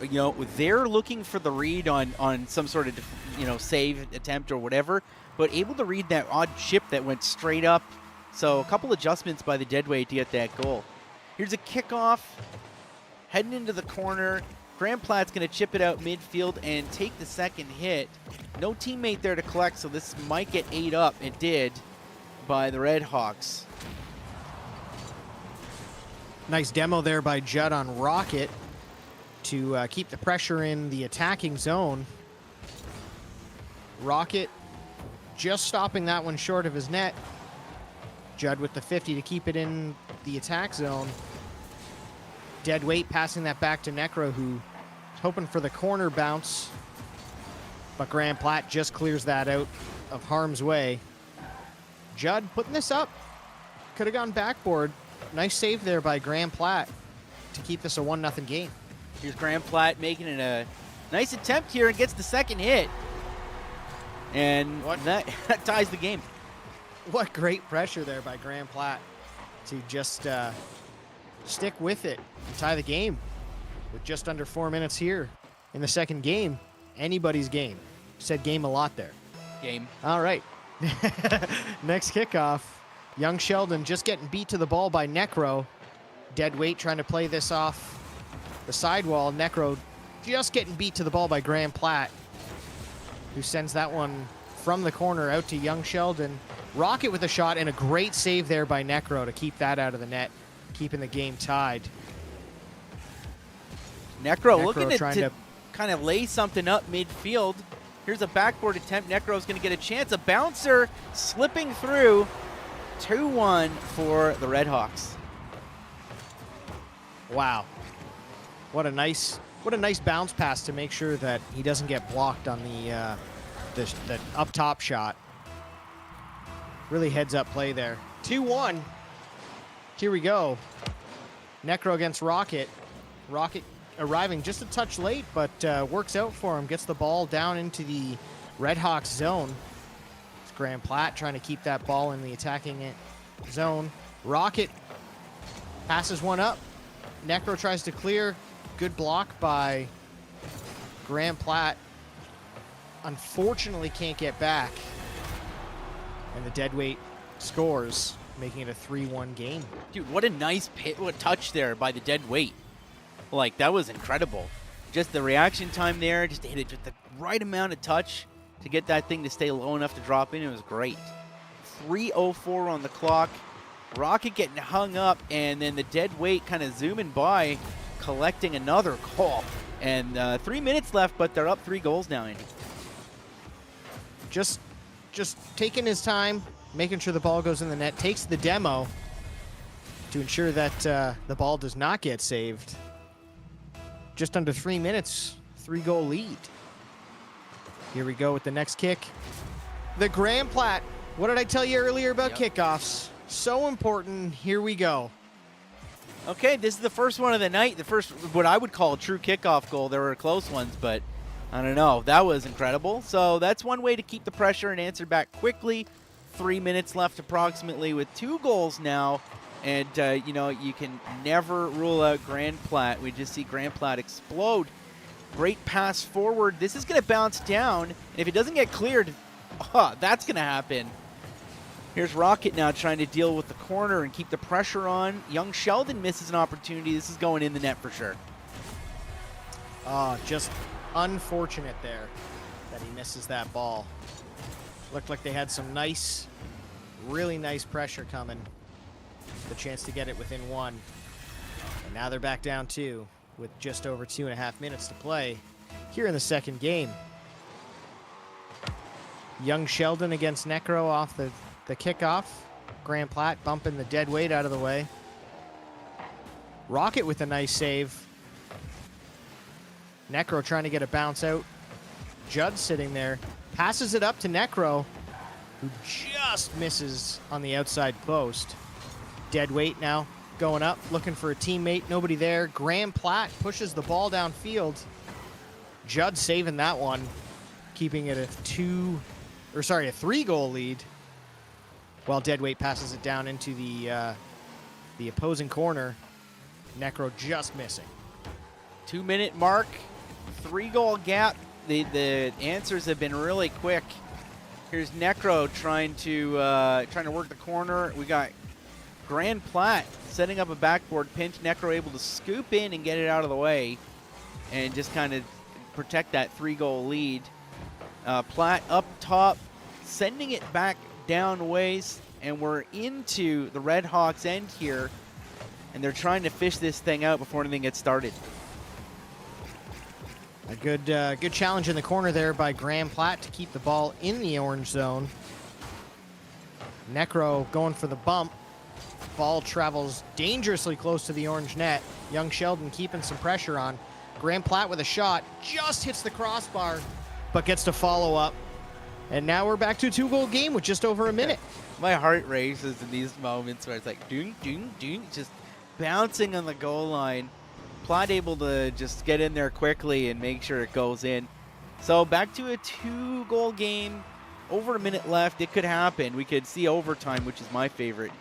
They're looking for the read on some sort of, save attempt or whatever, but able to read that odd chip that went straight up. So a couple adjustments by the Deadweight to get that goal. Here's a kickoff, heading into the corner. Grand Platte's going to chip it out midfield and take the second hit. No teammate there to collect, so this might get ate up. It did by the Red Hawks. Nice demo there by Judd on Rocket to keep the pressure in the attacking zone. Rocket just stopping that one short of his net. Judd with the 50 to keep it in the attack zone. Deadweight passing that back to Necro, who's hoping for the corner bounce. But Grand Platte just clears that out of harm's way. Judd putting this up. Could have gone backboard. Nice save there by Grand Platte to keep this a 1-0 game. Here's Grand Platte making it a nice attempt here and gets the second hit. And that ties the game. What great pressure there by Grand Platte to just stick with it and tie the game with just under 4 minutes here in the second game. Anybody's game. Said game a lot there. Game. All right. Next kickoff. Young Sheldon just getting beat to the ball by Necro. Deadweight trying to play this off the sidewall. Necro just getting beat to the ball by Grand Platte, who sends that one from the corner out to Young Sheldon. Rocket with a shot and a great save there by Necro to keep that out of the net, keeping the game tied. Necro looking to kind of lay something up midfield. Here's a backboard attempt. Necro's going to get a chance. A bouncer slipping through. 2-1 for the Red Hawks. Wow. What a nice bounce pass to make sure that he doesn't get blocked on the up top shot. Really heads up play there. 2-1. Here we go. Necro against Rocket. Rocket arriving just a touch late, but works out for him. Gets the ball down into the Red Hawks zone. It's Graham Platt trying to keep that ball in the attacking zone. Rocket passes one up. Necro tries to clear. Good block by Graham Platt. Unfortunately can't get back. And the deadweight scores, making it a 3-1 game. Dude, what a nice what touch there by the dead weight. Like, that was incredible. Just the reaction time there, just to hit it just the right amount of touch to get that thing to stay low enough to drop in. It was great. 3:04 on the clock. Rocket getting hung up, and then the dead weight kind of zooming by, collecting another call. And 3 minutes left, but they're up 3 goals now, Andy. Just taking his time, making sure the ball goes in the net, takes the demo to ensure that the ball does not get saved. Just under 3 minutes, 3-goal lead. Here we go with the next kick. The Graham Platt. What did I tell you earlier about kickoffs? So important. Here we go. Okay, this is the first one of the night. The first, what I would call a true kickoff goal. There were close ones, but I don't know. That was incredible. So that's one way to keep the pressure and answer back quickly. 3 minutes left approximately with 2 goals now. And, you know, you can never rule out Graham Platt. We just see Graham Platt explode. Great pass forward. This is going to bounce down. And if it doesn't get cleared, that's going to happen. Here's Rocket now trying to deal with the corner and keep the pressure on. Young Sheldon misses an opportunity. This is going in the net for sure. Just unfortunate there that he misses that ball. Looked like they had some nice, really nice pressure coming. The chance to get it within 1. And now they're back down 2 with just over 2.5 minutes to play here in the second game. Young Sheldon against Necro off the kickoff. Graham Platt bumping the dead weight out of the way. Rocket with a nice save. Necro trying to get a bounce out. Judd sitting there. Passes it up to Necro, who just misses on the outside post. Dead weight now going up, looking for a teammate. Nobody there. Graham Platt pushes the ball downfield. Judd saving that one, keeping it a 3-goal lead. While Deadweight passes it down into the opposing corner. Necro just missing. 2-minute mark, 3-goal gap. The answers have been really quick. Here's Necro trying to work the corner. We got Graham Platt setting up a backboard pinch. Necro able to scoop in and get it out of the way, and just kind of protect that 3-goal lead. Platt up top, sending it back down ways, and we're into the Red Hawks end here, and they're trying to fish this thing out before anything gets started. A good challenge in the corner there by Graham Platt to keep the ball in the orange zone. Necro going for the bump. Ball travels dangerously close to the orange net. Young Sheldon keeping some pressure on. Graham Platt with a shot, just hits the crossbar, but gets to follow up. And now we're back to a 2-goal game with just over a minute. My heart races in these moments where it's like doom, doom, doom, just bouncing on the goal line. Platt able to just get in there quickly and make sure it goes in. So back to a 2-goal game. Over a minute left. It could happen. We could see overtime, which is my favorite.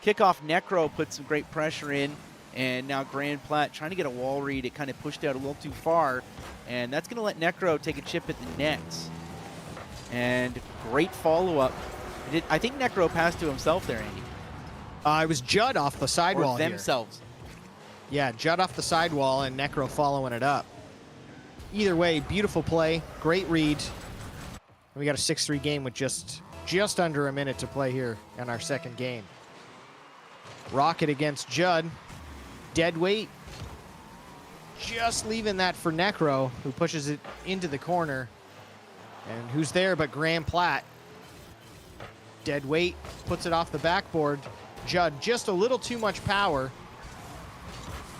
Kickoff Necro put some great pressure in. And now Graham Platt trying to get a wall read. It kind of pushed out a little too far. And that's going to let Necro take a chip at the nets. And great follow-up. I think Necro passed to himself there, Andy. It was Judd off the sidewall here. Themselves. Yeah, Judd off the sidewall and Necro following it up. Either way, beautiful play, great read. We got a 6-3 game with just under a minute to play here in our second game. Rocket against Judd. Dead weight. Just leaving that for Necro, who pushes it into the corner. And who's there but Graham Platt. Dead weight, puts it off the backboard. Judd, just a little too much power.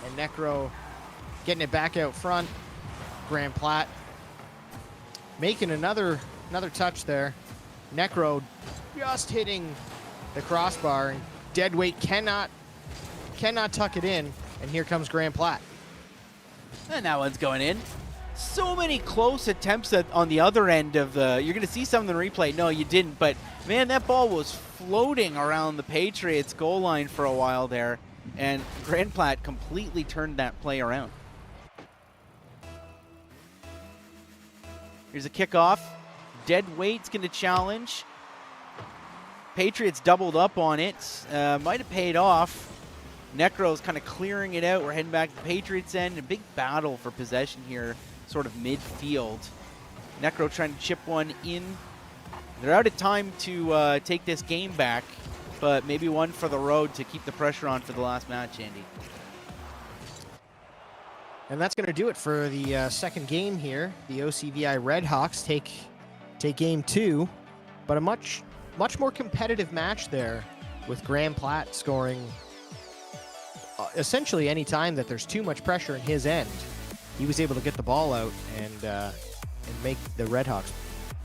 And Necro getting it back out front. Graham Platt making another touch there. Necro just hitting the crossbar. And Deadweight cannot tuck it in. And here comes Graham Platt. And that one's going in. So many close attempts on the other end of the... You're going to see some in the replay. No, you didn't. But, man, that ball was floating around the Patriots goal line for a while there. And Grand Platte completely turned that play around. Here's a kickoff. Dead weight's going to challenge. Patriots doubled up on it. Might have paid off. Necro's kind of clearing it out. We're heading back to the Patriots' end. A big battle for possession here, sort of midfield. Necro trying to chip one in. They're out of time to take this game back, but maybe one for the road to keep the pressure on for the last match, Andy. And that's going to do it for the second game here. The OCVI Redhawks take game 2, but a much more competitive match there, with Grand Platte scoring essentially any time that there's too much pressure in his end. He was able to get the ball out and make the Redhawks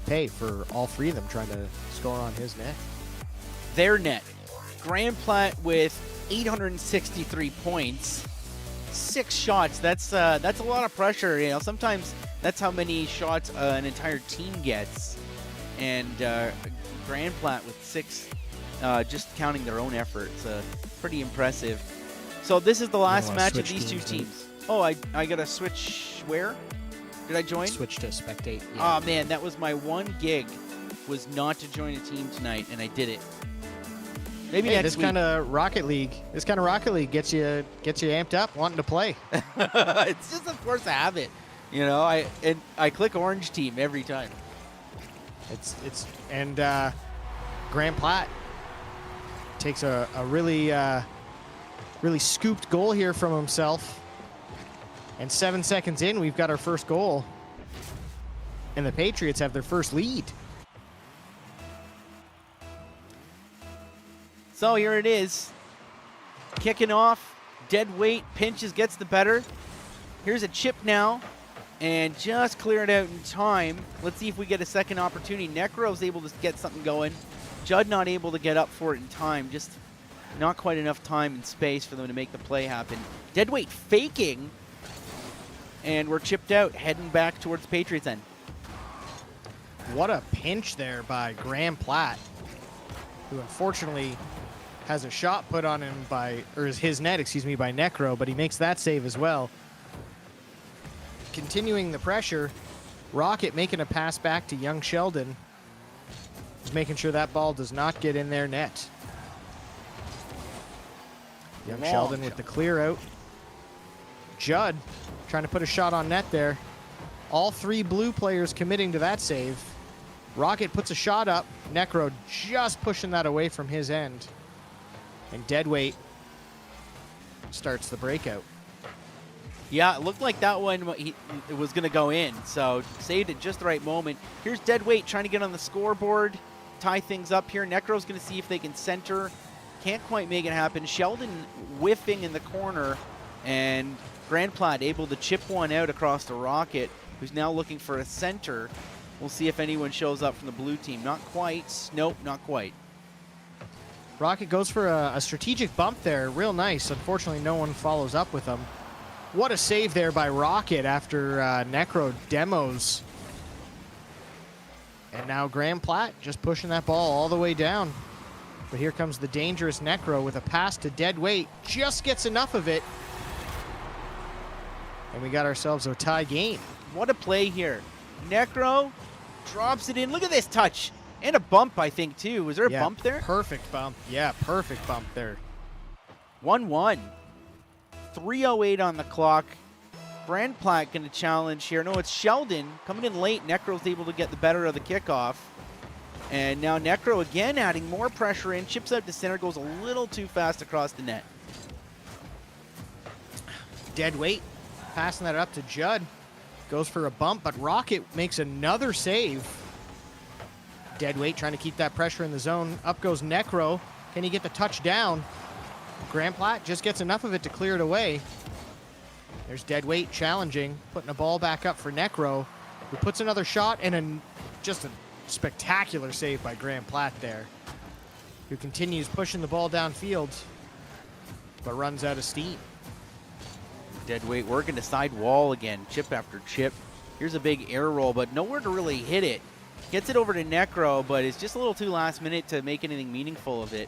pay for all three of them trying to score on his net. Their net. Grand Platte with 863 points. 6 shots. That's a lot of pressure. You know, sometimes that's how many shots an entire team gets. And Grand Platte with 6, just counting their own efforts. Pretty impressive. So this is the last match of these two teams. Oh, I got to switch where? Did I join? Switch to spectate. Yeah. Oh, man, that was my one gig, was not to join a team tonight, and I did it. Maybe next this week. kind of Rocket League gets you amped up, wanting to play. It's just a force of habit. You know, I click orange team every time. And Grand Platte takes a really scooped goal here from himself. And 7 seconds in, we've got our first goal. And the Patriots have their first lead. So here it is. Kicking off. Dead weight. Pinches, gets the better. Here's a chip now. And just clear it out in time. Let's see if we get a second opportunity. Necro's able to get something going. Judd not able to get up for it in time. Just not quite enough time and space for them to make the play happen. Deadweight faking. And we're chipped out, heading back towards the Patriots' end. What a pinch there by Grand Platte, who unfortunately has a shot put on him his net, by Necro, but he makes that save as well. Continuing the pressure, Rocket making a pass back to young Sheldon. Just making sure that ball does not get in their net. Young Sheldon with the clear out. Judd trying to put a shot on net there. All 3 blue players committing to that save. Rocket puts a shot up. Necro just pushing that away from his end. And Deadweight starts the breakout. Yeah, it looked like that one it was going to go in, so saved at just the right moment. Here's Deadweight trying to get on the scoreboard, tie things up here. Necro's going to see if they can center. Can't quite make it happen. Sheldon whiffing in the corner, and Grand Platte able to chip one out across the Rocket, who's now looking for a center. We'll see if anyone shows up from the blue team. Not quite. Nope, not quite. Rocket goes for a strategic bump there. Real nice. Unfortunately, no one follows up with him. What a save there by Rocket after Necro demos. And now Grand Platte just pushing that ball all the way down. But here comes the dangerous Necro with a pass to Deadweight. Just gets enough of it. And we got ourselves a tie game. What a play here. Necro drops it in. Look at this touch. And a bump, I think, too. Was there a bump there? Perfect bump. Yeah, perfect bump there. 1-1. 3:08 on the clock. Grand Platte going to challenge here. No, it's Sheldon coming in late. Necro's able to get the better of the kickoff. And now Necro again adding more pressure in. Chips out to center. Goes a little too fast across the net. Deadweight passing that up to Judd. Goes for a bump, but Rocket makes another save. Deadweight trying to keep that pressure in the zone. Up goes Necro. Can he get the touchdown? Grand Platte just gets enough of it to clear it away. There's Deadweight challenging, putting a ball back up for Necro, who puts another shot and just a spectacular save by Grand Platte there, who continues pushing the ball downfield, but runs out of steam. Deadweight working the side wall again, chip after chip. Here's a big air roll, but nowhere to really hit it. Gets it over to Necro, but it's just a little too last minute to make anything meaningful of it.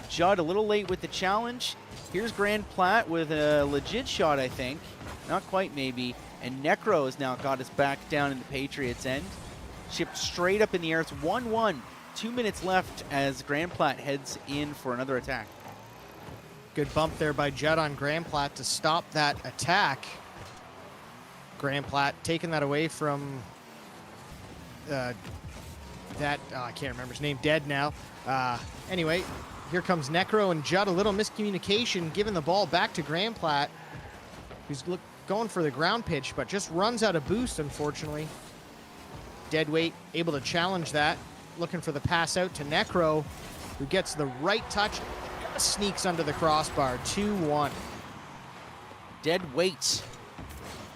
Judd a little late with the challenge. Here's Grand Plat with a legit shot, I think. Not quite, maybe. And Necro has now got us back down in the Patriots' end. Shipped straight up in the air. It's 1-1. 2 minutes left as Grand Plat heads in for another attack. Good bump there by Judd on Grand Plat to stop that attack. Grand Plat taking that away from I can't remember his name, dead now. Anyway, here comes Necro and Judd. A little miscommunication, giving the ball back to Grand Plat, who's going for the ground pitch, but just runs out of boost, unfortunately. Deadweight able to challenge that, looking for the pass out to Necro, who gets the right touch, sneaks under the crossbar. 2-1. Deadweight.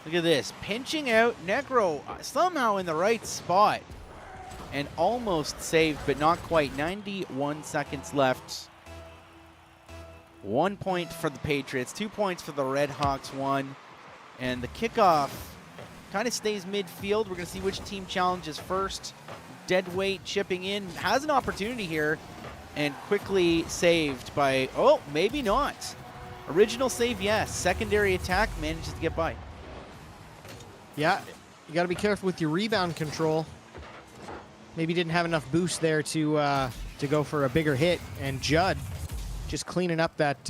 Look at this. Pinching out Necro somehow in the right spot. And almost saved, but not quite. 91 seconds left. 1 point for the Patriots, 2 points for the Red Hawks, 1. And the kickoff kind of stays midfield. We're going to see which team challenges first. Deadweight chipping in. Has an opportunity here. And quickly saved by, oh, maybe not. Original save, yes. Secondary attack manages to get by. Yeah, you got to be careful with your rebound control. Maybe didn't have enough boost there to go for a bigger hit. And Judd just cleaning up that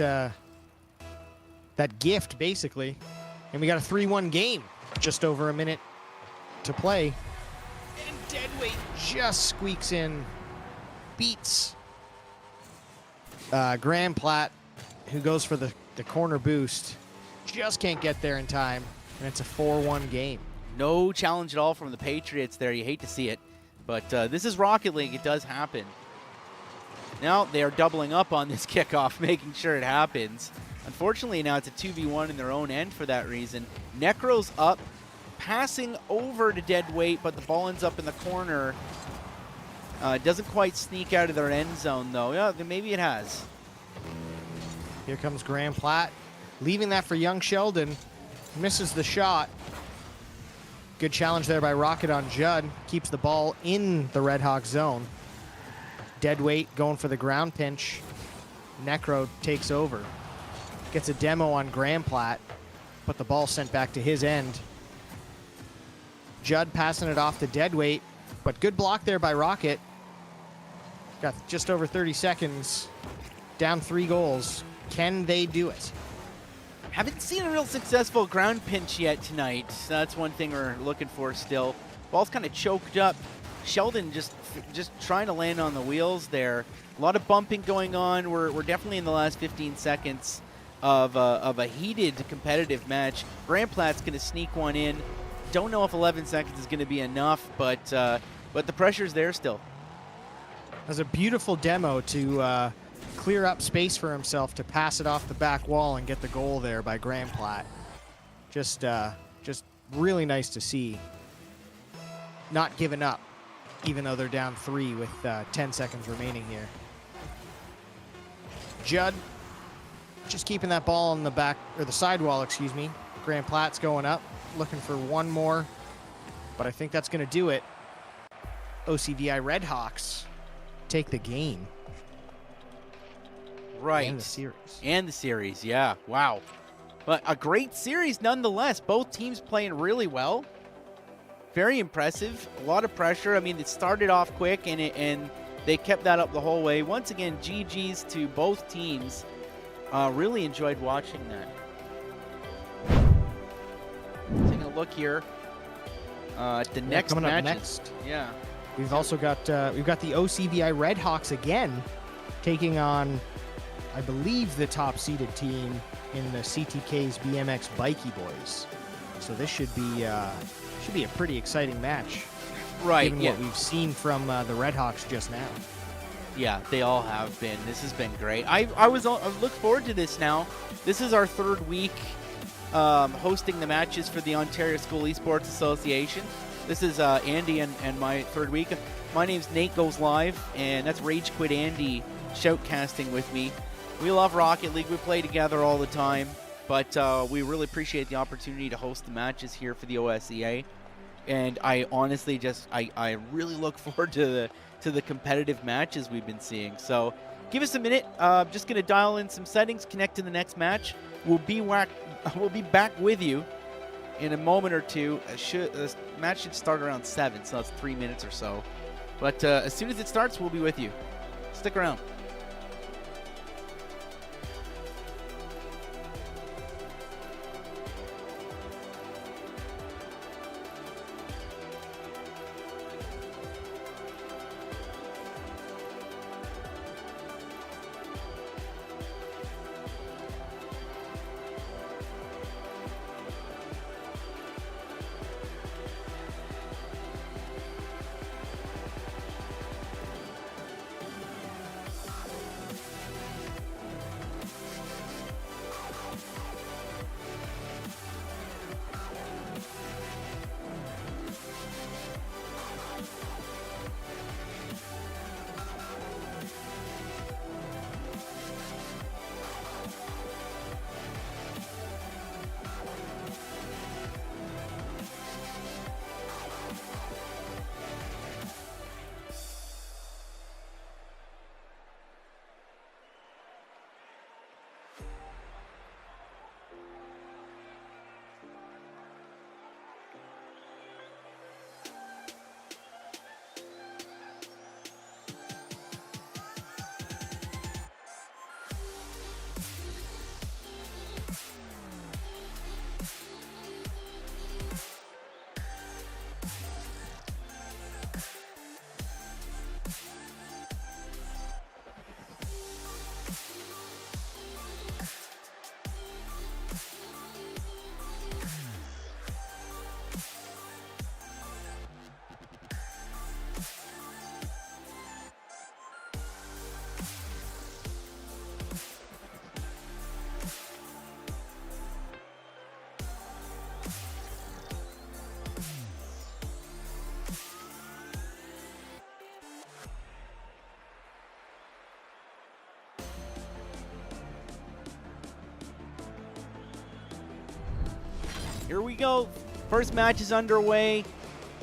that gift, basically. And we got a 3-1 game. Just over a minute to play. And Deadweight just squeaks in. Beats Grand Plat, who goes for the corner boost. Just can't get there in time. And it's a 4-1 game. No challenge at all from the Patriots there. You hate to see it. But this is Rocket League. It does happen. Now they are doubling up on this kickoff, making sure it happens. Unfortunately, now it's a 2v1 in their own end for that reason. Necro's up, passing over to Deadweight, but the ball ends up in the corner. Doesn't quite sneak out of their end zone, though. Yeah, maybe it has. Here comes Grand Plat, leaving that for young Sheldon. Misses the shot. Good challenge there by Rocket on Judd. Keeps the ball in the Red Hawk zone. Deadweight going for the ground pinch. Necro takes over. Gets a demo on Grand Plat, but the ball sent back to his end. Judd passing it off to Deadweight, but good block there by Rocket. Got just over 30 seconds. Down 3 goals. Can they do it? Haven't seen a real successful ground pinch yet tonight. So that's one thing we're looking for still. Ball's kind of choked up. Sheldon just trying to land on the wheels there. A lot of bumping going on. We're definitely in the last 15 seconds of a heated competitive match. Grand Plat's going to sneak one in. Don't know if 11 seconds is going to be enough, but the pressure's there still. That's a beautiful demo to clear up space for himself to pass it off the back wall and get the goal there by Grand Plat. Just really nice to see. Not giving up, even though they're down 3 with 10 seconds remaining here. Judd just keeping that ball on the back, or the sidewall, excuse me. Grand Plat's going up, looking for one more, but I think that's going to do it. OCVI Red Hawks take the game. Right. And the series. And the series, yeah. Wow. But a great series nonetheless. Both teams playing really well. Very impressive. A lot of pressure. I mean, it started off quick, and they kept that up the whole way. Once again, GG's to both teams. Really enjoyed watching that. Taking a look here at the next coming up matches. next. Yeah. We've also got the OCVI Red Hawks again, taking on, I believe, the top-seeded team in the CTK's BMX Bikey Boys. So this should be a pretty exciting match, Right. given Yeah. what we've seen from the Red Hawks just now. Yeah, they all have been. This has been great. I look forward to this now. This is our third week hosting the matches for the Ontario School Esports Association. This is Andy and my third week. My name's Nate Goes Live, and that's Rage Quit Andy shoutcasting with me. We love Rocket League. We play together all the time. but we really appreciate the opportunity to host the matches here for the OSEA. And I honestly I really look forward to the competitive matches we've been seeing. So give us a minute. Just going to dial in some settings, connect to the next match. We'll be back with you in a moment or two. The match should start around 7, so that's 3 minutes or so. But as soon as it starts, we'll be with you. Stick around. Here we go. First match is underway.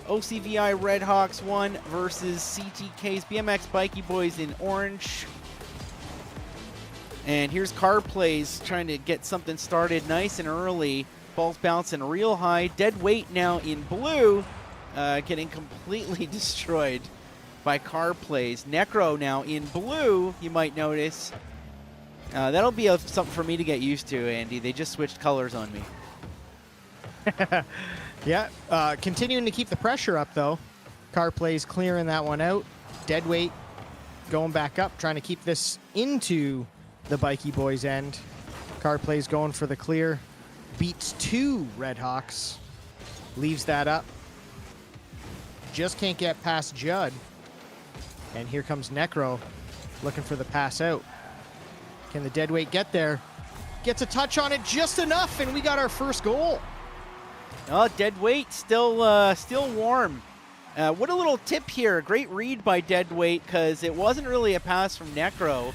OCVI Redhawks 1 versus CTK's BMX Bikey Boys in orange. And here's Car Plays trying to get something started nice and early. Ball's bouncing real high. Dead Weight now in blue, getting completely destroyed by Car Plays. Necro now in blue, you might notice. That'll be something for me to get used to, Andy. They just switched colors on me. Yeah, continuing to keep the pressure up, though. Car Plays clearing that one out. Deadweight going back up, trying to keep this into the Bikey Boys' end. Car Plays going for the clear. Beats 2 Redhawks. Leaves that up. Just can't get past Judd. And here comes Necro looking for the pass out. Can the Deadweight get there? Gets a touch on it just enough, and we got our first goal. Oh, Deadweight still warm. What a little tip here. Great read by Deadweight, because it wasn't really a pass from Necro,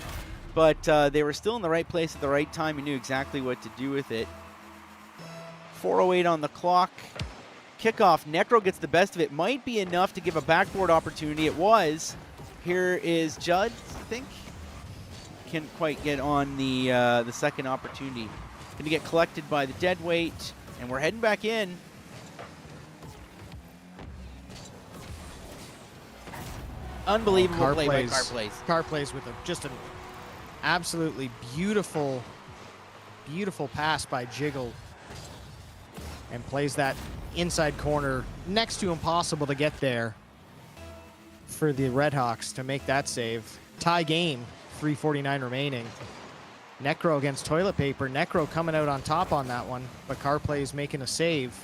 but they were still in the right place at the right time and knew exactly what to do with it. 4:08 on the clock. Kickoff. Necro gets the best of it. Might be enough to give a backboard opportunity. It was. Here is Judd, I think. Can't quite get on the second opportunity. Going to get collected by the Deadweight. And we're heading back in. Unbelievable play by Car Plays. Car Plays with just an absolutely beautiful, beautiful pass by Jiggle. And plays that inside corner next to impossible to get there for the Redhawks to make that save. Tie game, 3:49 remaining. Necro against Toilet Paper. Necro coming out on top on that one, but Car Plays making a save.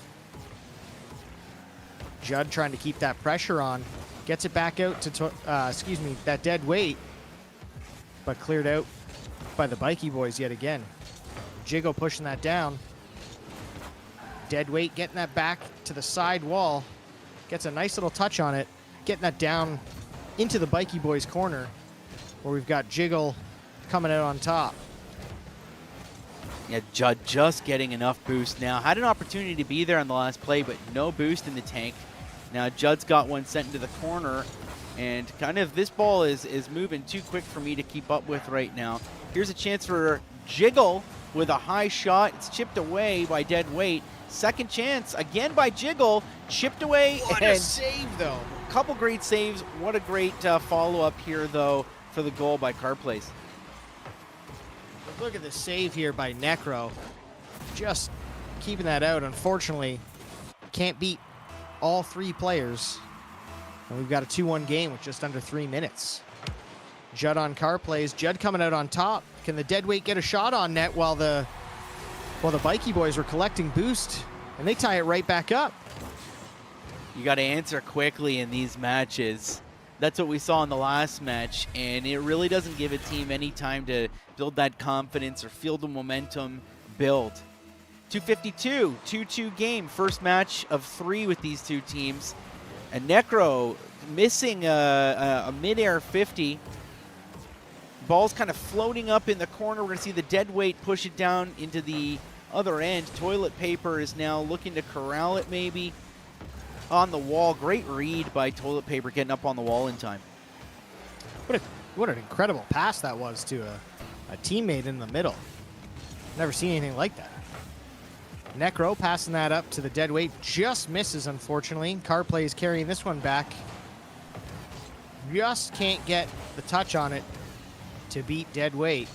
Judd trying to keep that pressure on. Gets it back out to, that Dead Weight, but cleared out by the Bikey Boys yet again. Jiggle pushing that down. Dead Weight getting that back to the side wall. Gets a nice little touch on it. Getting that down into the Bikey Boys corner, where we've got Jiggle coming out on top. Yeah, Judd just getting enough boost now. Had an opportunity to be there on the last play, but no boost in the tank. Now Judd's got one sent into the corner, and kind of this ball is moving too quick for me to keep up with right now. Here's a chance for Jiggle with a high shot. It's chipped away by dead weight. Second chance again by Jiggle, chipped away. What a save, though. Couple great saves. What a great follow-up here, though, for the goal by Carplays. Look at the save here by Necro. Just keeping that out. Unfortunately, can't beat all three players. And we've got a 2-1 game with just under 3 minutes. Judd on Carplays. Judd coming out on top. Can the deadweight get a shot on net while the Bikey boys were collecting boost? And they tie it right back up. You got to answer quickly in these matches. That's what we saw in the last match, and it really doesn't give a team any time to build that confidence or feel the momentum build. 2:52, 2-2 game, first match of 3 with these two teams. And Necro missing a mid-air 50. Ball's kind of floating up in the corner. We're going to see the dead weight push it down into the other end. Toilet Paper is now looking to corral it maybe on the wall. Great read by Toilet Paper getting up on the wall in time. What an incredible pass that was to a teammate in the middle. Never seen anything like that. Necro passing that up to the dead weight. Just misses, unfortunately. Carplays carrying this one back. Just can't get the touch on it to beat dead weight.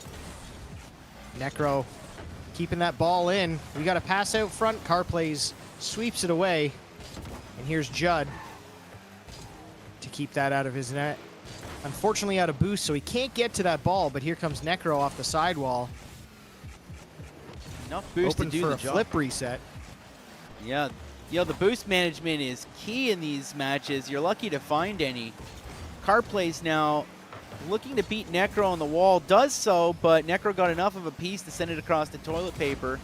Necro keeping that ball in. We got a pass out front. Carplays sweeps it away. And here's Judd to keep that out of his net. Unfortunately out of boost, so he can't get to that ball, but here comes Necro off the sidewall. Enough boost Open to do for the a job. flip reset. Yeah, the boost management is key in these matches. You're lucky to find any. Carplays now looking to beat Necro on the wall. Does so, but Necro got enough of a piece to send it across to Toilet Paper.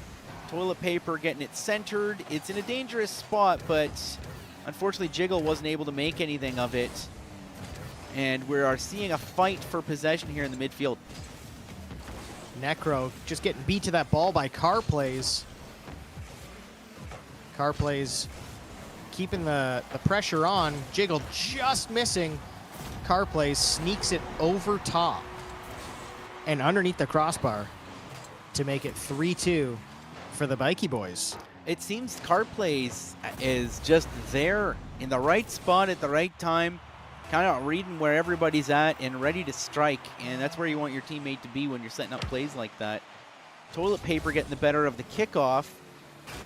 Toilet Paper getting it centered. It's in a dangerous spot, but unfortunately Jiggle wasn't able to make anything of it. And we are seeing a fight for possession here in the midfield. Necro just getting beat to that ball by Carplays. Carplays keeping the pressure on. Jiggle just missing. Carplays sneaks it over top and underneath the crossbar to make it 3-2 for the Bikey boys. It seems Carplays is just there in the right spot at the right time, kind of reading where everybody's at and ready to strike, and that's where you want your teammate to be when you're setting up plays like that. Toilet Paper getting the better of the kickoff,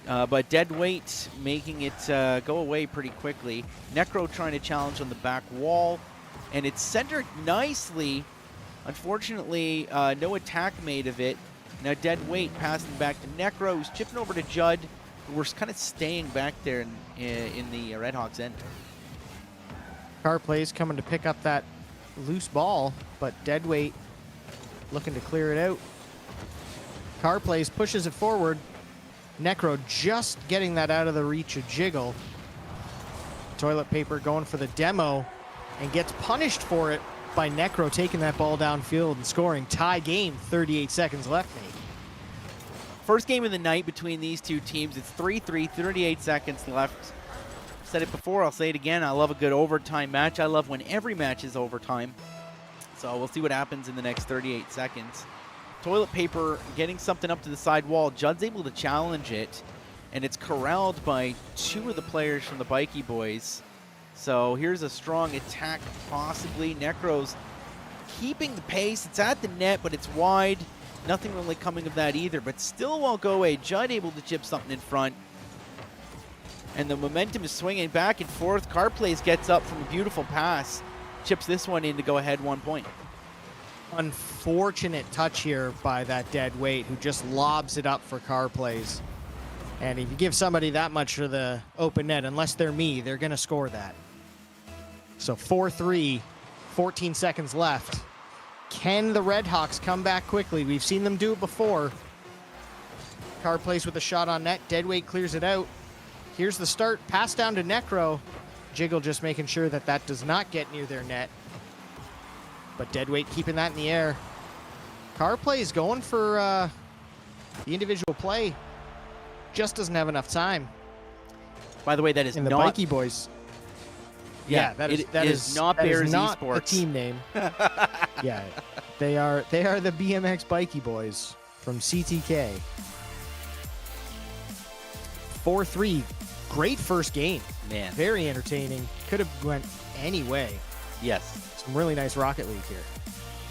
but dead weight making it go away pretty quickly. Necro trying to challenge on the back wall, and it's centered nicely. Unfortunately, no attack made of it. Now dead weight passing back to Necro, who's chipping over to Judd, who we're kind of staying back there in the Red Hawks end. Carplays coming to pick up that loose ball, but deadweight looking to clear it out. Carplays pushes it forward. Necro just getting that out of the reach of Jiggle. Toilet Paper going for the demo and gets punished for it by Necro taking that ball downfield and scoring. Tie game, 38 seconds left, Nate. First game of the night between these two teams. It's 3-3, 38 seconds left. Said it before, I'll say it again. I love a good overtime match. I love when every match is overtime. So we'll see what happens in the next 38 seconds. Toilet Paper getting something up to the side wall. Judd's able to challenge it, and it's corralled by 2 of the players from the Bikey boys. So here's a strong attack, possibly. Necro's keeping the pace. It's at the net, but it's wide. Nothing really coming of that either, but still won't go away. Judd able to chip something in front. And the momentum is swinging back and forth. Carplays gets up from a beautiful pass. Chips this one in to go ahead 1 point. Unfortunate touch here by that dead weight who just lobs it up for Carplays. And if you give somebody that much for the open net, unless they're me, they're going to score that. So 4-3, 14 seconds left. Can the Red Hawks come back quickly? We've seen them do it before. Carplays with a shot on net. Deadweight clears it out. Here's the start. Pass down to Necro. Jiggle just making sure that that does not get near their net. But Deadweight keeping that in the air. Carplays going for the individual play just doesn't have enough time. By the way, that is In the not Bikey Boys. Yeah, that it is not that is Bears not Esports. a team name. Yeah, they are the BMX Bikey Boys from CTK. 4-3, great first game. Man. Very entertaining. Could have went any way. Yes. Some really nice Rocket League here.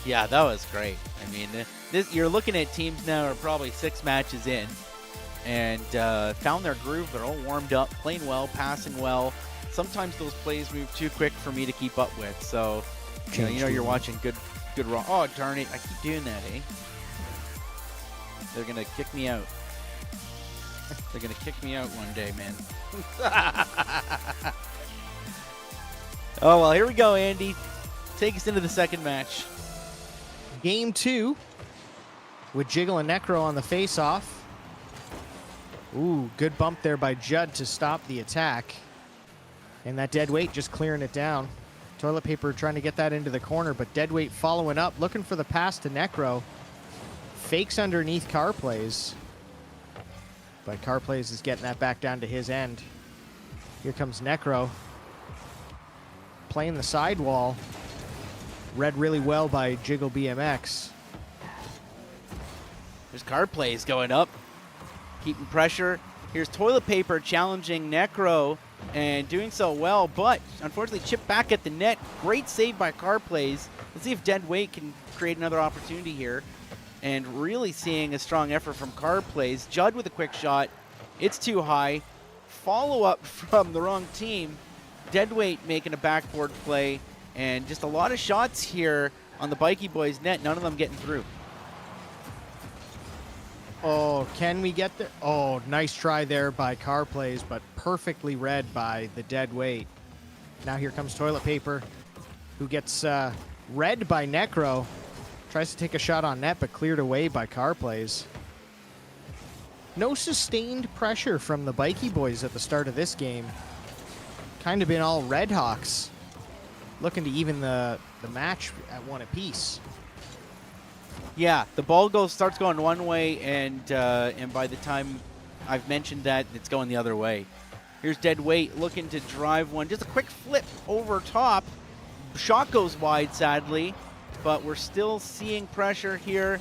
Yeah, that was great. I mean, this you're looking at teams now are probably 6 matches in, and found their groove. They're all warmed up, playing well, passing well. Sometimes those plays move too quick for me to keep up with. So, you know you're watching good raw. Oh darn it! I keep doing that, eh? They're gonna kick me out. They're gonna kick me out one day, man. Oh well, here we go, Andy. Take us into the second match. Game 2 with Jiggle and Necro on the face-off. Ooh, good bump there by Judd to stop the attack. And that dead weight just clearing it down. Toilet Paper trying to get that into the corner, but dead weight following up, looking for the pass to Necro. Fakes underneath Car Plays. But Car Plays is getting that back down to his end. Here comes Necro. Playing the sidewall. Read really well by Jiggle BMX. There's Car Plays going up, keeping pressure. Here's Toilet Paper challenging Necro and doing so well, but unfortunately chipped back at the net. Great save by Car Plays. Let's see if Dead Weight can create another opportunity here. And really seeing a strong effort from Car Plays. Judd with a quick shot. It's too high. Follow up from the wrong team. Dead Weight making a backboard play. And just a lot of shots here on the Bikey Boys net. None of them getting through. Oh, can we get there? Oh, nice try there by Car Plays, but perfectly read by the Dead Weight. Now here comes Toilet Paper, who gets read by Necro. Tries to take a shot on net, but cleared away by Car Plays. No sustained pressure from the Bikey Boys at the start of this game. Kind of been all Red Hawks. Looking to even the match at one apiece. Yeah, the ball starts going one way, and by the time I've mentioned that, it's going the other way. Here's Dead Weight looking to drive one. Just a quick flip over top. Shot goes wide, sadly, but we're still seeing pressure here.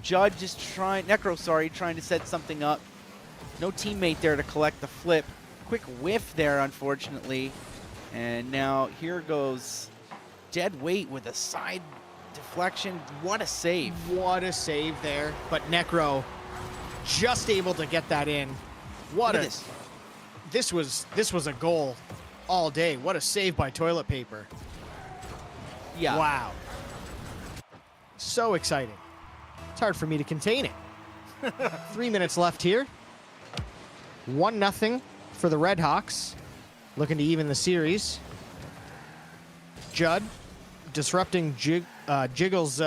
Judd just trying to set something up. No teammate there to collect the flip. Quick whiff there, unfortunately. And now here goes Dead Weight with a side deflection. What a save. What a save there. But Necro just able to get that in. Look at this. This was a goal all day. What a save by Toilet Paper. Yeah. Wow. So exciting. It's hard for me to contain it. 3 minutes left here. 1-0 for the Red Hawks. Looking to even the series. Judd disrupting Jiggle's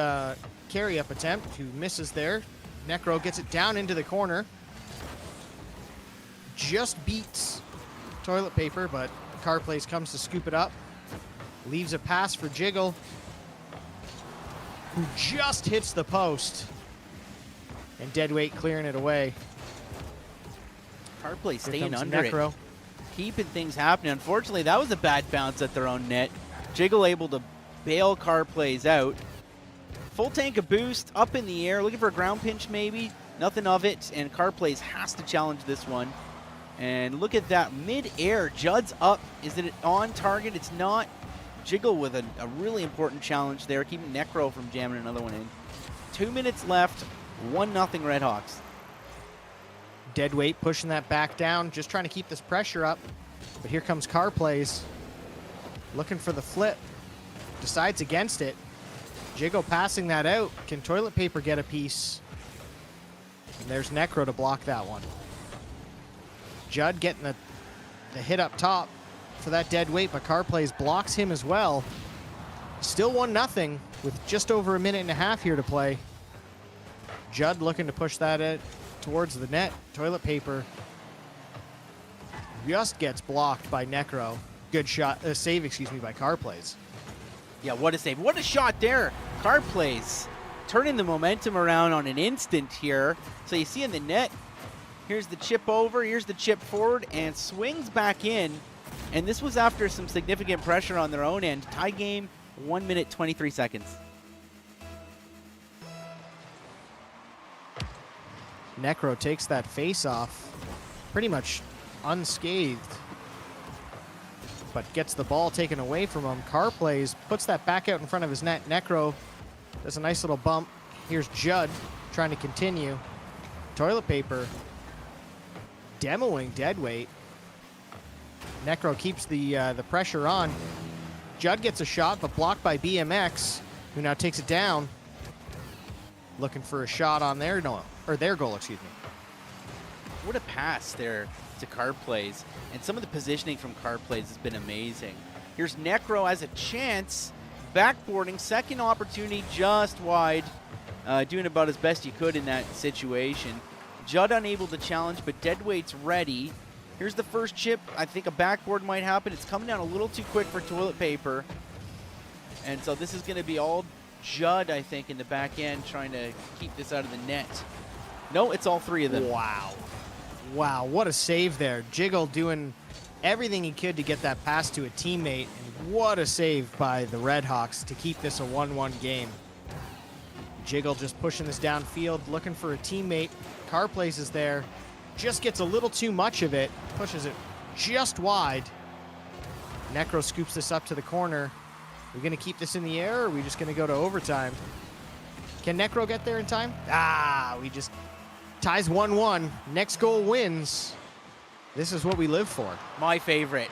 carry-up attempt, who misses there. Necro gets it down into the corner. Just beats Toilet Paper, but Car Plays comes to scoop it up. Leaves a pass for Jiggle, who just hits the post. And Dead Weight clearing it away. Car Plays Here staying comes under Necro. it. Keeping things happening. Unfortunately, that was a bad bounce at their own net. Jiggle able to bail Car Plays out. Full tank of boost, up in the air, looking for a ground pinch maybe. Nothing of it, and Car Plays has to challenge this one. And look at that, mid-air, Judd's up. Is it on target? It's not. Jiggle with a really important challenge there, keeping Necro from jamming another one in. 2 minutes left, 1-0 Red Hawks. Dead Weight pushing that back down, just trying to keep this pressure up. But here comes Car Plays. Looking for the flip. Decides against it. Jiggle passing that out. Can Toilet Paper get a piece? And there's Necro to block that one. Judd getting the hit up top for that Dead Weight, but Car Plays blocks him as well. Still 1-0 with just over a minute and a half here to play. Judd looking to push that towards the net. Toilet Paper just gets blocked by Necro. Good shot, save, by Car Plays. Yeah, what a save. What a shot there. Car Plays turning the momentum around on an instant here. So you see in the net, here's the chip over, here's the chip forward, and swings back in. And this was after some significant pressure on their own end. Tie game, 1 minute, 23 seconds. Necro takes that face off pretty much unscathed, but gets the ball taken away from him. Carr plays, puts that back out in front of his net. Necro does a nice little bump. Here's Judd trying to continue. Toilet paper demoing deadweight. Necro keeps the pressure on. Judd gets a shot, but blocked by BMX, who now takes it down. Looking for a shot on their goal, excuse me. What a pass there to Carr plays. And some of the positioning from Carr plays has been amazing. Here's Necro as a chance. Backboarding, second opportunity just wide. Doing about as best you could in that situation. Judd unable to challenge, but deadweight's ready. Here's the first chip. I think a backboard might happen. It's coming down a little too quick for toilet paper. And so this is going to be all Judd, I think, in the back end trying to keep this out of the net. No, it's all three of them. Wow. Wow, what a save there. Jiggle doing everything he could to get that pass to a teammate. And what a save by the Redhawks to keep this a 1-1 game. Jiggle just pushing this downfield, looking for a teammate. Carr plays is there. Just gets a little too much of it. Pushes it just wide. Necro scoops this up to the corner. We're going to keep this in the air, or are we just going to go to overtime? Can Necro get there in time? We just ties 1-1. Next goal wins. This is what we live for. My favorite.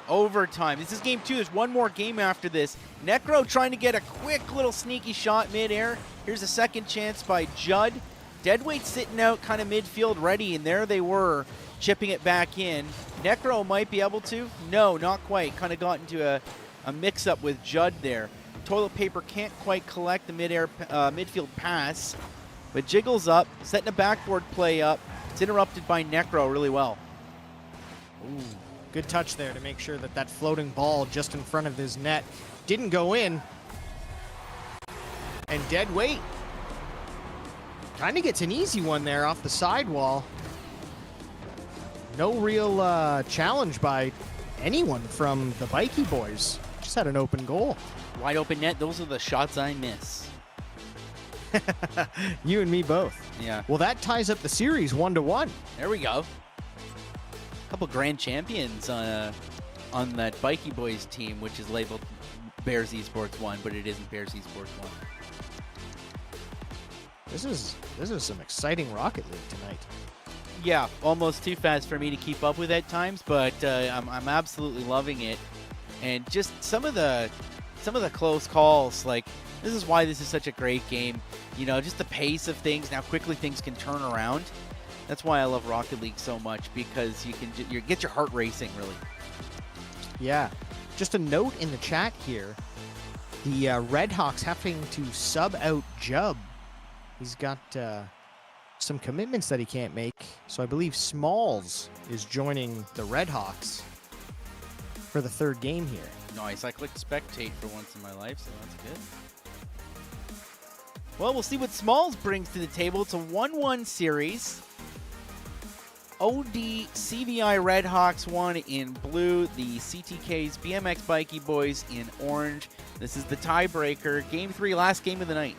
Overtime. This is game 2. There's one more game after this. Necro trying to get a quick little sneaky shot midair. Here's a second chance by Judd. Deadweight sitting out kind of midfield ready, and there they were, chipping it back in. Necro might be able to. No, not quite. Kind of got into a mix-up with Judd there. Toilet paper can't quite collect the midfield pass, but Jiggles up, setting a backboard play up. It's interrupted by Necro really well. Ooh, good touch there to make sure that that floating ball just in front of his net didn't go in. And deadweight kind of gets an easy one there off the sidewall. No real challenge by anyone from the Bikey boys. Just had an open goal. Wide open net, those are the shots I miss. You and me both. Yeah. Well, that ties up the series 1-1. There we go. A couple grand champions on that Bikey boys team, which is labeled Bears Esports 1, but it isn't Bears Esports 1. This is some exciting Rocket League tonight. Yeah, almost too fast for me to keep up with at times, but I'm absolutely loving it. And just some of the close calls, like this is why this is such a great game. You know, just the pace of things and how quickly things can turn around. That's why I love Rocket League so much, because you can get your heart racing, really. Yeah. Just a note in the chat here. The Redhawks having to sub out Jubb. He's got some commitments that he can't make. So I believe Smalls is joining the Redhawks for the third game here. Nice. I clicked spectate for once in my life, so that's good. Well, we'll see what Smalls brings to the table. It's a 1-1 series. OD CVI Redhawks won in blue. The CTK's BMX Bikey Boys in orange. This is the tiebreaker. Game 3, last game of the night.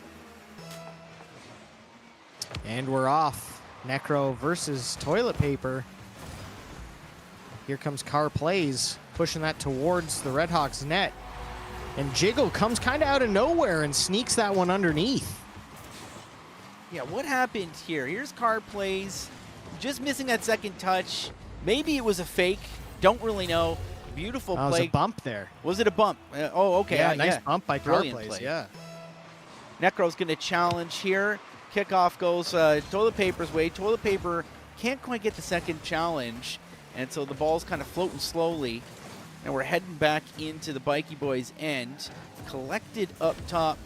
And we're off. Necro versus toilet paper. Here comes Carr plays, pushing that towards the Redhawks net. And Jiggle comes kind of out of nowhere and sneaks that one underneath. Yeah, what happened here? Here's Carr plays. Just missing that second touch. Maybe it was a fake. Don't really know. Beautiful play. That was a bump there. Was it a bump? Oh, okay. Yeah, nice bump by Carr Brilliant plays. play. Yeah. Necro's going to challenge here. Kickoff goes toilet paper's way. Toilet paper can't quite get the second challenge, and so the ball's kind of floating slowly. And we're heading back into the Bikey Boys' end. Collected up top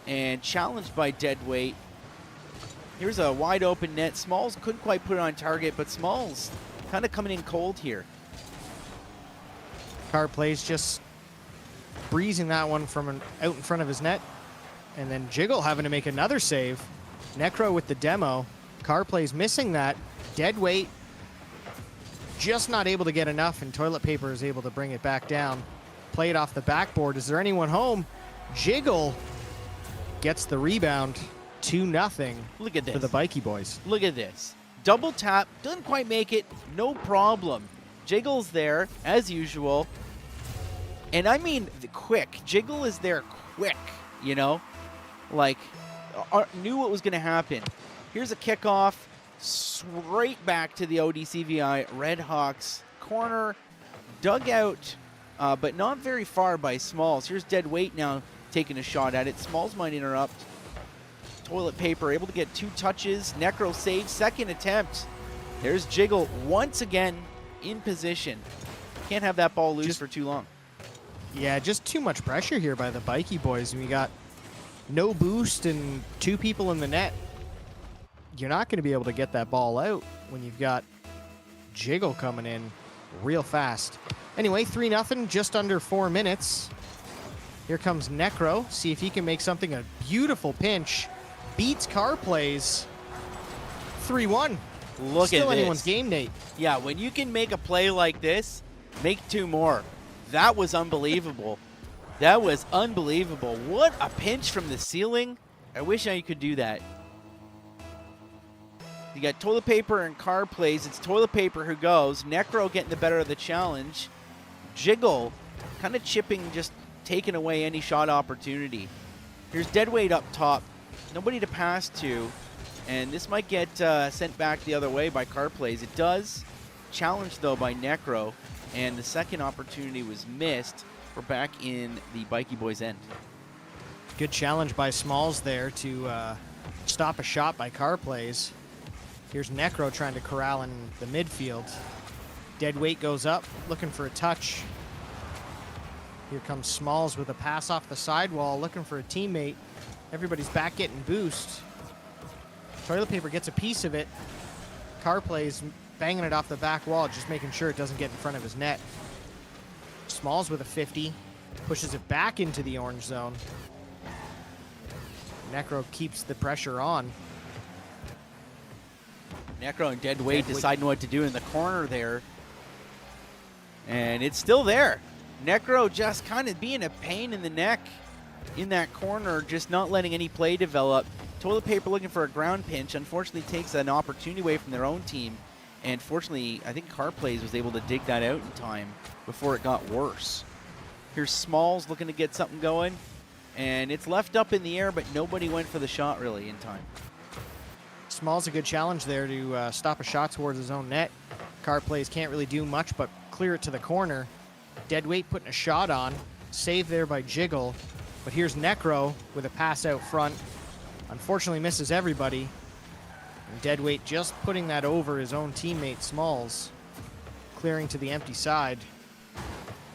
and challenged by deadweight. Here's a wide open net. Smalls couldn't quite put it on target, but Smalls kind of coming in cold here. Carr plays just breezing that one from out in front of his net. And then Jiggle having to make another save. Necro with the demo. Car plays missing that. Dead weight. Just not able to get enough, and Toilet Paper is able to bring it back down. Play it off the backboard. Is there anyone home? Jiggle gets the rebound. 2-0. Look at this. For the Bikey boys. Look at this. Double tap. Doesn't quite make it. No problem. Jiggle's there, as usual. And I mean quick. Jiggle is there quick, you know? Like, knew what was going to happen. Here's a kickoff. Straight back to the ODCVI Redhawks corner. Dugout, but not very far by Smalls. Here's Dead Weight now taking a shot at it. Smalls might interrupt. Toilet Paper able to get 2 touches. Necro saves, second attempt. There's Jiggle once again in position. Can't have that ball loose for too long. Yeah, just too much pressure here by the Bikey boys. We got no boost and 2 people in the net. You're not going to be able to get that ball out when you've got Jiggle coming in real fast. Anyway, 3-0, just under 4 minutes. Here comes Necro. See if he can make something. A beautiful pinch. Beats Car plays. 3-1. Look Still at this. anyone's game, Nate. Yeah, when you can make a play like this, make 2 more. That was unbelievable. That was unbelievable. What a pinch from the ceiling. I wish I could do that. You got Toilet Paper and Car plays. It's Toilet Paper who goes. Necro getting the better of the challenge. Jiggle kind of chipping, just taking away any shot opportunity. Here's Deadweight up top. Nobody to pass to. And this might get sent back the other way by Car plays. It does. Challenged, though, by Necro. And the second opportunity was missed. We're back in the Bikey boys' end. Good challenge by Smalls there to stop a shot by Car plays. Here's Necro trying to corral in the midfield. Dead Weight goes up, looking for a touch. Here comes Smalls with a pass off the sidewall, looking for a teammate. Everybody's back getting boost. Toilet Paper gets a piece of it. Car plays banging it off the back wall, just making sure it doesn't get in front of his net. Smalls with a 50, pushes it back into the orange zone. Necro keeps the pressure on. Necro and Dead Weight deciding what to do in the corner there. And it's still there. Necro just kind of being a pain in the neck in that corner, just not letting any play develop. Toilet Paper looking for a ground pinch. Unfortunately takes an opportunity away from their own team. And fortunately, I think Car Plays was able to dig that out in time before it got worse. Here's Smalls looking to get something going. And it's left up in the air, but nobody went for the shot really in time. Smalls a good challenge there to stop a shot towards his own net. Car plays can't really do much but clear it to the corner. Dead Weight putting a shot on. Save there by Jiggle. But here's Necro with a pass out front. Unfortunately misses everybody. And Dead Weight just putting that over his own teammate Smalls. Clearing to the empty side.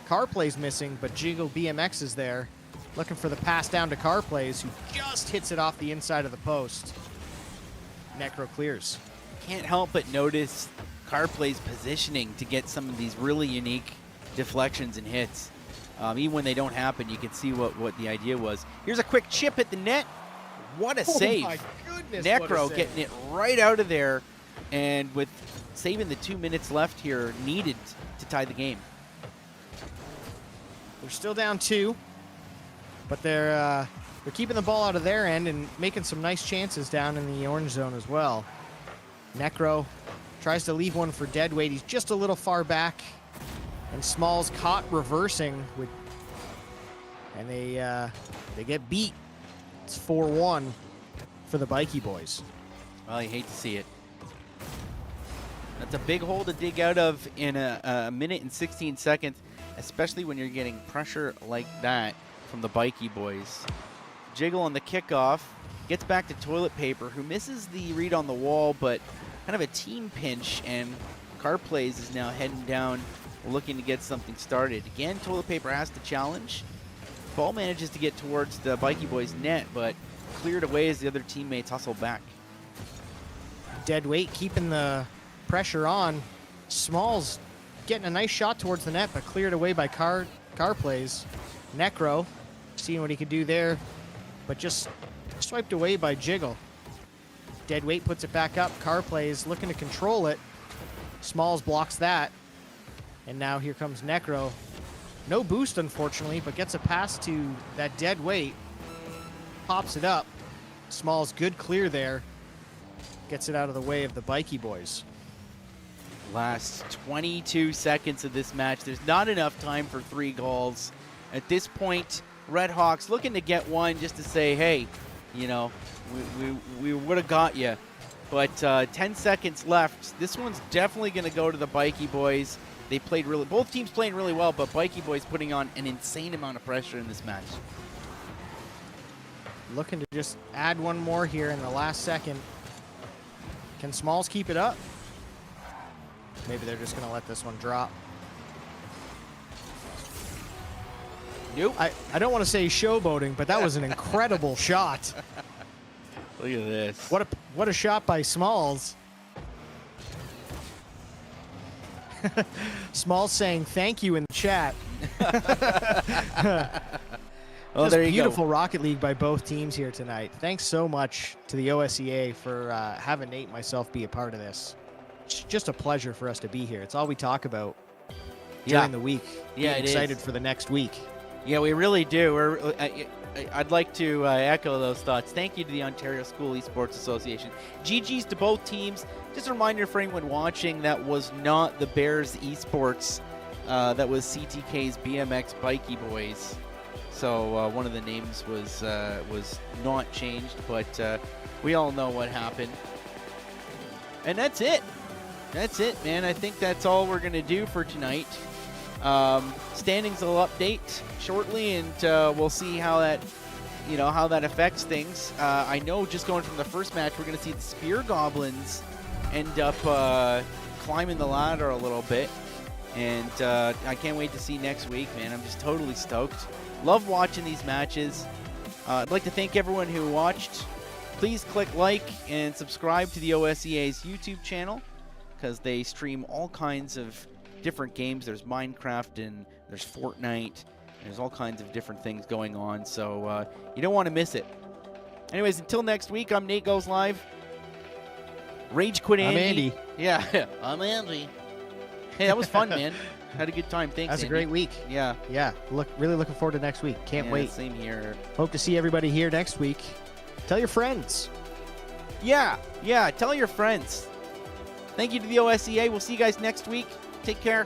Car plays missing, but Jiggle BMX is there. Looking for the pass down to Car plays, who just hits it off the inside of the post. Necro clears. Can't help but notice Car Play's positioning to get some of these really unique deflections and hits. Even when they don't happen, you can see what the idea was. Here's a quick chip at the net. What a save. My goodness, Necro getting it right out of there, and with saving the 2 minutes left here, needed to tie the game. They're still down 2, but they're keeping the ball out of their end and making some nice chances down in the orange zone as well. Necro tries to leave one for Dead Weight. He's just a little far back. And Smalls caught reversing with, and they get beat. It's 4-1 for the Bikey boys. Well, you hate to see it. That's a big hole to dig out of in a minute and 16 seconds, especially when you're getting pressure like that from the Bikey boys. Jiggle on the kickoff, gets back to Toilet Paper, who misses the read on the wall, but kind of a team pinch, and Car Plays is now heading down, looking to get something started. Again, Toilet Paper has to challenge. Ball manages to get towards the Bikey boys' net, but cleared away as the other teammates hustle back. Dead Weight keeping the pressure on. Smalls getting a nice shot towards the net, but cleared away by Car Plays. Necro seeing what he could do there. but just swiped away by Jiggle. Deadweight puts it back up. Car plays, looking to control it. Smalls blocks that. And now here comes Necro. No boost, unfortunately, but gets a pass to that Deadweight. Pops it up. Smalls good clear there. Gets it out of the way of the Bikey boys. Last 22 seconds of this match. There's not enough time for 3 goals. At this point, Red Hawks looking to get one just to say, hey, you know, we would have got you. But 10 seconds left. This one's definitely going to go to the Bikey boys. They played really, both teams playing really well, but Bikey boys putting on an insane amount of pressure in this match. Looking to just add one more here in the last second. Can Smalls keep it up? Maybe they're just going to let this one drop. Nope. I don't want to say showboating, but that was an incredible shot. Look at this. What a shot by Smalls. Smalls saying thank you in the chat. Well, there you beautiful go. Rocket League by both teams here tonight. Thanks so much to the OSEA for having Nate and myself be a part of this. It's just a pleasure for us to be here. It's all we talk about during the week. Yeah, Being excited for the next week. Yeah, we really do. I'd like to echo those thoughts. Thank you to the Ontario School Esports Association. GG's to both teams. Just a reminder for anyone watching, that was not the Bears Esports. That was CTK's BMX Bikey Boys. So one of the names was not changed, but we all know what happened. And that's it. That's it, man. I think that's all we're going to do for tonight. Standings will update shortly, and we'll see how that, how that affects things. I know just going from the first match, we're going to see the Spear Goblins end up climbing the ladder a little bit, and I can't wait to see next week, man. I'm just totally stoked. Love watching these matches. I'd like to thank everyone who watched. Please click like and subscribe to the OSEA's YouTube channel, because they stream all kinds of different games. There's Minecraft and there's Fortnite. There's all kinds of different things going on, so you don't want to miss it. Anyways, until next week, I'm Nate Goes Live. Rage Quit Andy. I'm Andy. Yeah, I'm Andy. Hey, that was fun, man. Had a good time. Thanks, That's Andy. a great week. Yeah. Yeah, really looking forward to next week. Can't wait. Same here. Hope to see everybody here next week. Tell your friends. Yeah, tell your friends. Thank you to the OSEA. We'll see you guys next week. Take care.